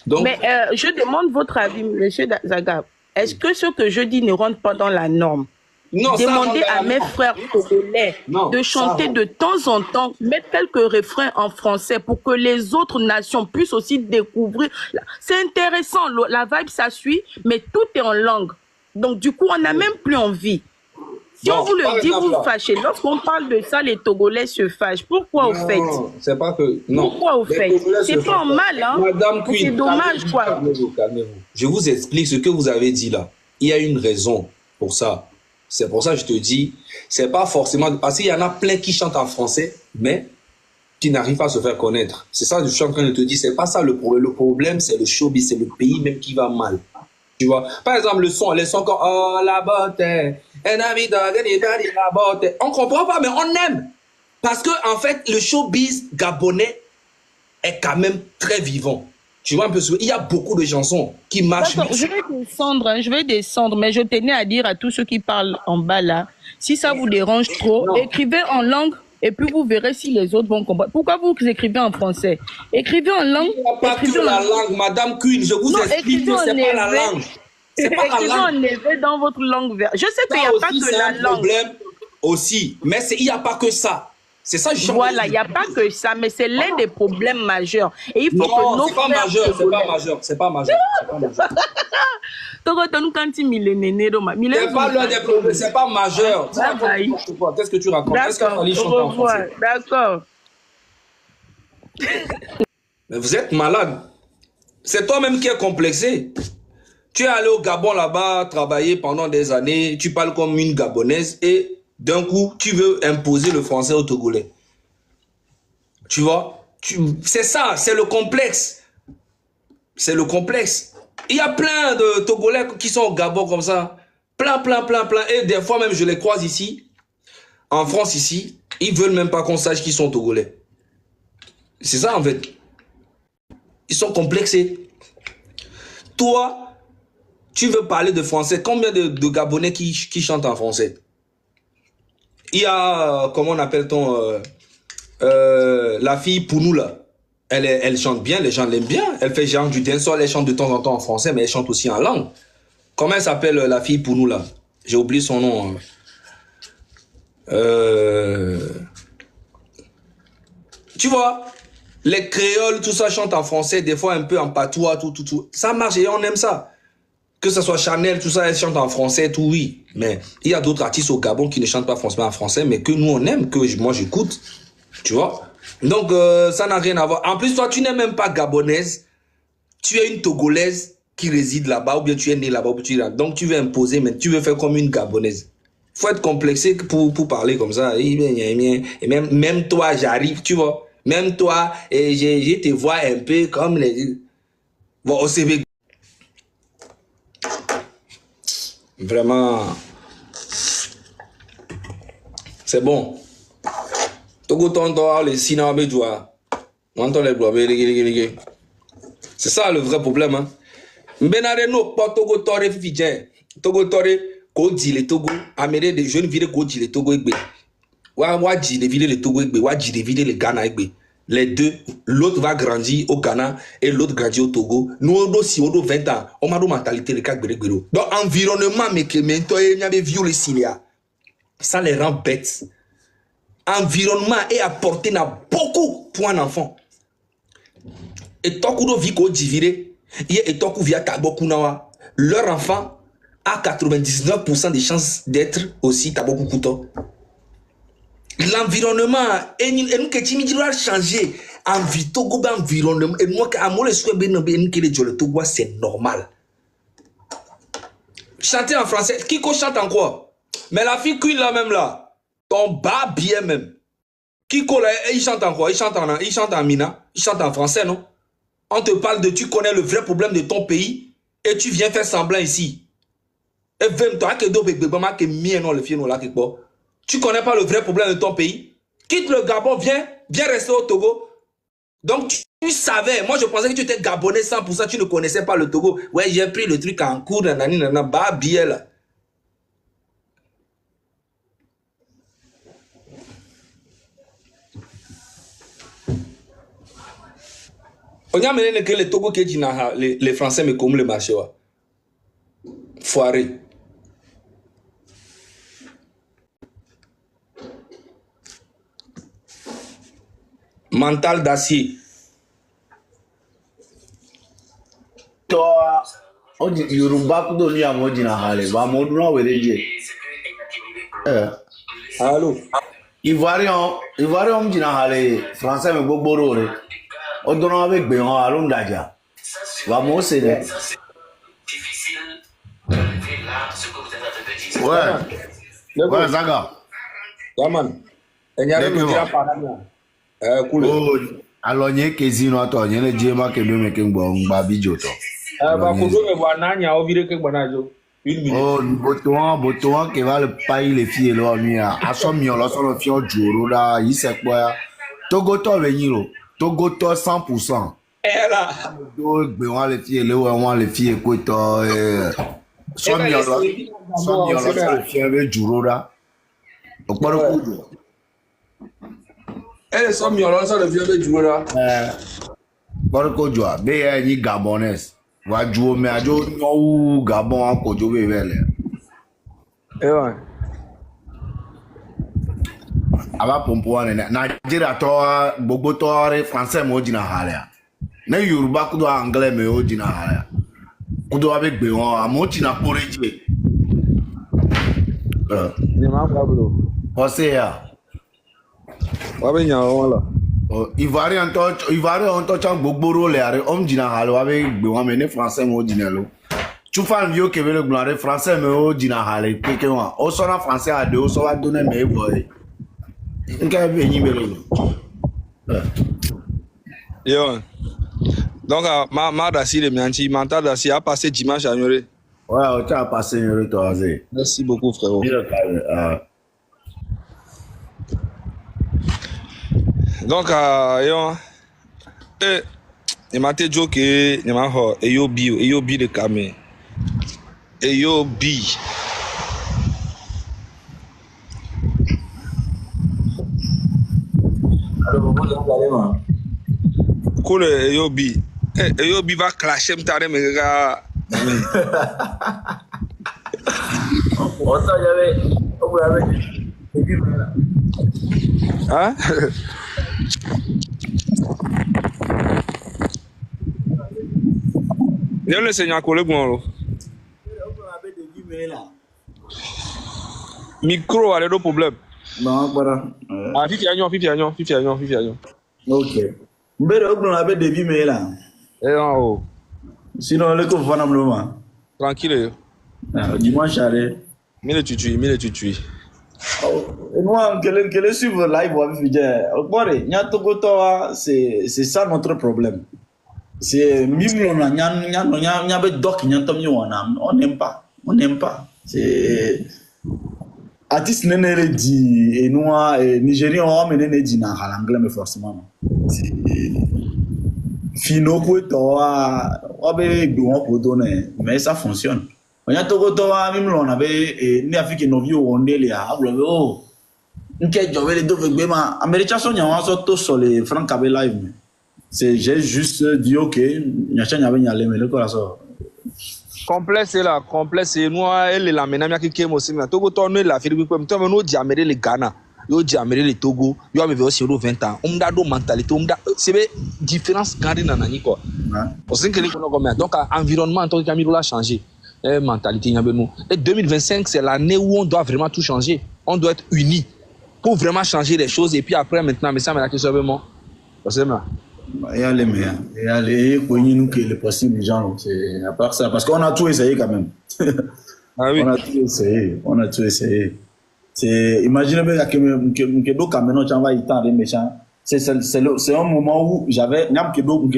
Donc, Mais je demande votre avis, monsieur Zaga. Est-ce que ce que je dis ne rentre pas dans la norme? non, ça Demandez rentre à dans la mes norme. frères togolais Non, de ça chanter rentre. de temps en temps, mettre quelques refrains en français pour que les autres nations puissent aussi découvrir. C'est intéressant, la vibe ça suit, mais tout est en langue. Donc du coup, on n'a même plus envie. Si Bon, on vous par le dit, exemple, vous là. fâchez. Lorsqu'on parle de ça, les Togolais se fâchent. Pourquoi au fait? Non, c'est pas que. Non. Pourquoi au Les fait? Togolais C'est se pas en fâchent. mal, hein? Madame C'est Queen, dommage, quoi. calmez-vous. Je vous explique ce que vous avez dit là. Il y a une raison pour ça. C'est pour ça que je te dis, c'est pas forcément. Parce qu'il y en a plein qui chantent en français, mais qui n'arrivent pas à se faire connaître. C'est ça que je suis en train de te dire. C'est pas ça le problème. Le problème, c'est le showbiz, c'est le pays même qui va mal. Tu vois? Par exemple, les sons comme oh la beauté, la beauté. On comprend pas, mais on aime. Parce que, en fait, le showbiz gabonais est quand même très vivant. Tu vois un peu ce il y a beaucoup de chansons qui marchent. D'accord, je vais descendre, mais je tenais à dire à tous ceux qui parlent en bas là, si ça vous dérange trop, écrivez en langue et puis vous verrez si les autres vont comprendre. Pourquoi vous écrivez en français? Écrivez en langue. Il n'y a pas que la langue, Madame Queen, je vous explique que c'est pas la langue. C'est pas la Écrivez langue. en élevé dans votre langue verte. Je sais qu'il n'y a pas que la langue. Problème aussi, mais il n'y a pas que ça. C'est ça, je Voilà, il n'y a pas que ça, mais c'est l'un des problèmes majeurs. Et il faut que nos c'est pas frères majeur, c'est togolais- pas majeur, c'est pas majeur. Togo, t'as nous quand tu millénaire, C'est pas l'un des problèmes, c'est pas majeur. Tu Bye racontes bye. n'importe quoi. Qu'est-ce que tu racontes? Est-ce qu'il D'accord, fallait au chanter en revoir. français? D'accord. Mais vous êtes malade. C'est toi-même qui es complexé. Tu es allé au Gabon là-bas, travailler pendant des années, tu parles comme une Gabonaise et d'un coup, tu veux imposer le français aux Togolais. Tu vois? C'est ça, c'est le complexe. C'est le complexe. Il y a plein de Togolais qui sont au Gabon comme ça. Plein. Et des fois même, je les croise ici, en France ici, ils veulent même pas qu'on sache qu'ils sont Togolais. C'est ça en fait. Ils sont complexés. Toi, tu veux parler de français. Combien de Gabonais qui chantent en français? Il y a, comment on appelle-t-on, la fille Pounou là. Elle chante bien, les gens l'aiment bien. Elle fait genre du dancehall, elle chante de temps en temps en français, mais elle chante aussi en langue. Comment elle s'appelle la fille Pounou là? J'ai oublié son nom. Tu vois, les créoles, tout ça chante en français, des fois un peu en patois, tout. Ça marche et on aime ça. Que ce soit Chanel, tout ça, elle chante en français, tout, oui. Mais il y a d'autres artistes au Gabon qui ne chantent pas forcément en français, mais que nous, on aime, que moi, j'écoute. Tu vois? Donc, ça n'a rien à voir. En plus, toi, tu n'es même pas gabonaise. Tu es une Togolaise qui réside là-bas, ou bien tu es né là-bas, ou tu es là. Donc tu veux imposer, mais tu veux faire comme une Gabonaise. Faut être complexé pour parler comme ça. Et même toi, j'arrive, tu vois. Même toi, et je te vois un peu comme les... Bon, au CV. Vraiment... C'est bon. C'est ça le vrai problème. Hein. Togo Tore Fidjen. Togo Tore, Kodi le Togo. Amérique des jeunes villes Kodi le Togo. Wadji les villes le Togo. Wadji les villes le Ghana. Les deux, l'autre va grandir au Ghana et l'autre grandir au Togo. Nous, aussi, on a 20 ans. On a une mentalité de Kagberegbero. Donc, environnement, mais que maintenant, il y a des violences. Ça les rend bêtes. Environnement est apporté dans beaucoup pour un enfant. Et tant qu'on vit qu'on divire, et tant qu'on vit à Tabokunawa, leur enfant a 99% des chances d'être aussi Tabokukuto. L'environnement, et nous qui doit changer. Environnement, et moi, à moi, le Togo, c'est normal. Chanter en français, qui chante en quoi? Mais la fille qui là même là, ton bas bien même. Kiko là, il chante en quoi? Il chante en mina, il chante en français, non? On te parle de tu connais le vrai problème de ton pays et tu viens faire semblant ici. Et même toi, tu connais pas le vrai problème de ton pays? Quitte le Gabon, viens rester au Togo. Donc tu savais, moi je pensais que tu étais Gabonais 100%, tu ne connaissais pas le Togo. Ouais, j'ai pris le truc en cours, nanana, bah bien là. On y a mené que les Togo qui disent les Français mais comme le marché. Foiré. Mental d'acier. Toi, on dit Yoruba kudo ni amoji na hale, ba moduna wereje. Allô. Ivoirian mjina hale, français me gbogboro re. O dono avec be on alon daja. Ba mo se ne. Ouais, Zaga. Yaman. Enyare no dira parana. Cool. Oh, alonye kezino to nyele jema ke do me ke ngba bijo to. Ba kodo me ba nanya o vire ke gbanajo. Oh, Botoan qui va le payer les filles là, mia. A son mion là, son fion juro là, il sait quoi. Togoto venir, Togoto 100%. Eh là. Donc, on les filles là, on les filles écoute. Son mion là, son le fion avec juro là. Donc pas le coup. Eh, son mion là, son le fion avec juro là. Pas le coup, mais ni Gabonais. Waju me ajo no Gabon akojo bebele. Ouais. Aba pompo ane Nigeria to gbogbo to re français mo jina hale. Na Yoruba kudo anglais me o jina hale. Kudo abe gbe won amoti na poreje. Ni ma bro. Hosea. Wa be nyan won la. Ivoirian to chan gbogbo ro le are om jina hale wa be gbe won me ni français mo jina lo. Tu fais un vieux qui veut le gloire français mais au jina hale keke won. O so na français a de o so wa donner me boy. Yo. Donc, ma Dassi, le Mianchi, mental Dassi a passé dimanche à Nyoré. Ouais, tu as passé Nyoré, toi, Azé. Merci beaucoup, frérot. Donc, yo, il m'a dit que il m'a dit yo bi de camé. Et yo bi. Cool, Eyobi. Eyobi va clasher m'tare mais gars. Hein? Viens le Seigneur collègue moi. Micro a des problèmes. Non, voilà. Ah, fifi agnon. Ok. Mbere ogno abe devi me la. Eh non. Sinon, le coup, voilà, moment. Tranquille. Dimanche, allez. Mille tutu. Et moi, quel est suivre live, on va dire. Bon, c'est ça notre problème. C'est on n'aime pas. C'est artiste n'est dit et nous Nigériens on amené dit na l'anglais mais forcément. C'est fino ko to on pour donner mais ça fonctionne. On y a togo to même on avait ni Afrique novio on les a oh nke jowe les deux ma américain sont y a so sur les francs cabe live. C'est j'ai juste dit ok nyacha nyabe nyale mais le quoi ça. Complexe là, complexe moi elle la mena qui kemo singa Togo tourner la Philippe comme toi no diamere le Ghana, yo diamere le Togo, yo ame aussi 20 ans. On da do mentalité, on da c'est différence grande na nani quoi. Parce que les comme donc environnement tant que a changé. Mentalité nyabe nous. Et 2025 c'est l'année où on doit vraiment tout changer. On doit être unis pour vraiment changer les choses et puis après maintenant mais ça me la question vraiment. Parce que et allez, mais allez, nous que le possible, gens, c'est à part ça, parce qu'on a tout essayé quand même. Ah oui. On a tout essayé. C'est, imaginez bien que d'autres camions, tu vas y tendre des méchants. C'est un moment où j'avais, il y a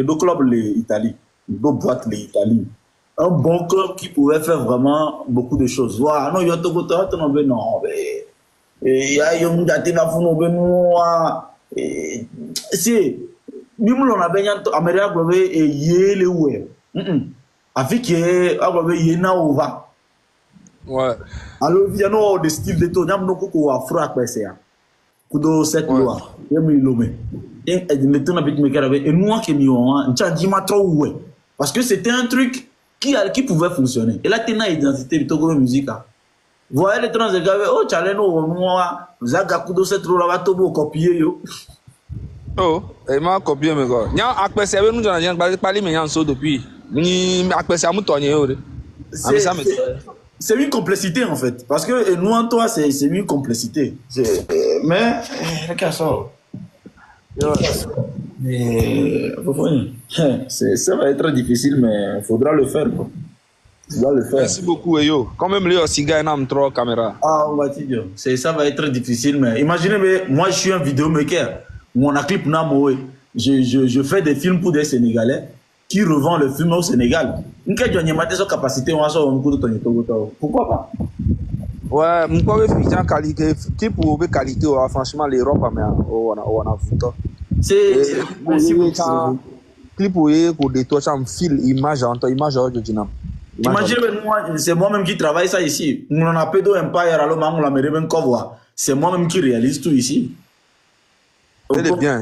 deux clubs l'Italie, deux boîtes l'Italie. Un bon club qui pouvait faire vraiment beaucoup de choses. Voilà, non, il y a tout le monde, non, mais, il y a un gars qui va faire c'est, même l'on a bien Amérique globale et yéle ouais. Avec aglobe yéna ova. Ouais. Alors il y a no de style de ton yam no ko afro akwese ya. Kudo cette loi. Yemi lome. Et le ton avec me karabe et nous qui mi on ncha di ma trop ouais. Parce que c'était un truc qui pouvait fonctionner. Et là t'as une identité de Togo musique. Voyez les trans de gavé oh chaleno moi zaga kudo cette loi va tobo copier yo. Oh, et m'a copié mais quoi. Nya akpese we nous j'en parler mais yan so depuis. Ni akpese amu tonye yo. C'est une complexité en fait parce que nous en toi c'est une complexité. Mais regarde ça. Ça va être difficile mais il faudra le faire quoi. Merci beaucoup yo. Quand même les Osiga et nam 3 caméras. Ah on va dire. Ça va être difficile mais imaginez mais moi je suis un vidéomaker. Mon clip Namoé, je fais des films pour des Sénégalais qui revendent le film au Sénégal. Pourquoi pas? Ouais, mon corps est qualité, type pour qualité, franchement, l'Europe, on a foutu. C'est clip pour des toits, ça me file image, je dis non. Imaginez, c'est moi-même qui travaille ça ici. On a peu d'Empire, alors on l'a mis même cover. C'est moi-même qui réalise tout ici. C'est bien.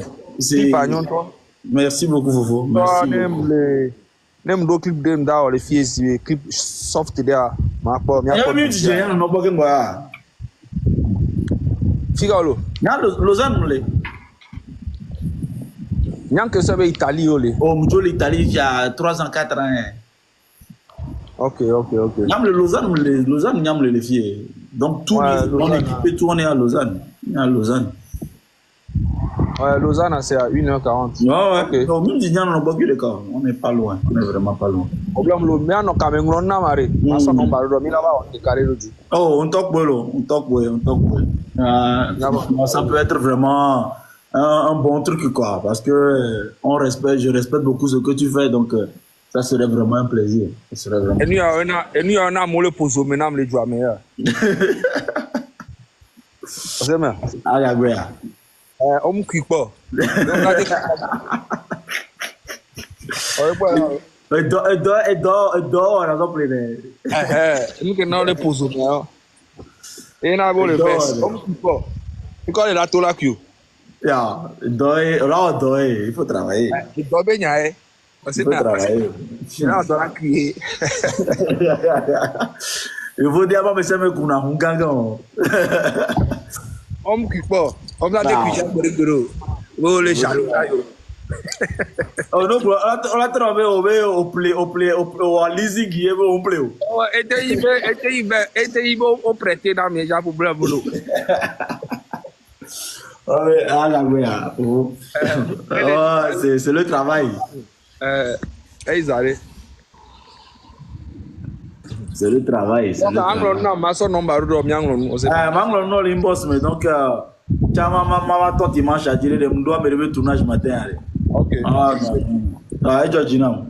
Merci beaucoup, Fofo. Merci. Même deux clips de m'da les filles, clips soft derrière. Ma part, il y a même DJ, non pas que moi. Figaro. N'a Lausanne les. N'a que ça Italie olé. Oh, m'to l'Italie il y a 3 ans 4 ans. Ok. N'a le Lausanne n'a les filles. Donc tout on équipé tourner à Lausanne. À Lausanne. Ouais, Lausanne, c'est à 1h40. Ouais. Okay. Donc, même si on pas d'accord, on n'est pas loin. On n'est vraiment pas loin. Problème, le mais on a quand même un maré. On est carré le dit. Oh, on talk ça peut être vraiment un bon truc, quoi. Parce que je respecte beaucoup ce que tu fais. Donc, ça serait vraiment un plaisir. Ça serait vraiment... Et nous, on a molle pour zo, maintenant, les joueurs meilleurs. C'est bien. Ah, ouais. On me cuit pas. Et dehors, on a compris. Nous que nous les posons. Et on a beau le best. On me cuit pas. Tu connais la tola qui? Ya, il faut travailler. Il doit bien il faut travailler. On doit crier. Il faut dire à monsieur qu'on a un gagnant. On me cuit pas. On va dire que j'ai oh les jaloux. Oh non, on a trouvé au leasing au play. Oh, était il au prêter dans mes gens pour bleu boulot. C'est le travail. Ils allaient. C'est le travail. C'est le travail. Manglon, non, l'imboss, mais donc, ma tante dimanche à dire, je dois me lever tournage matin. Ok. Ah, non. Ah, et Georgina.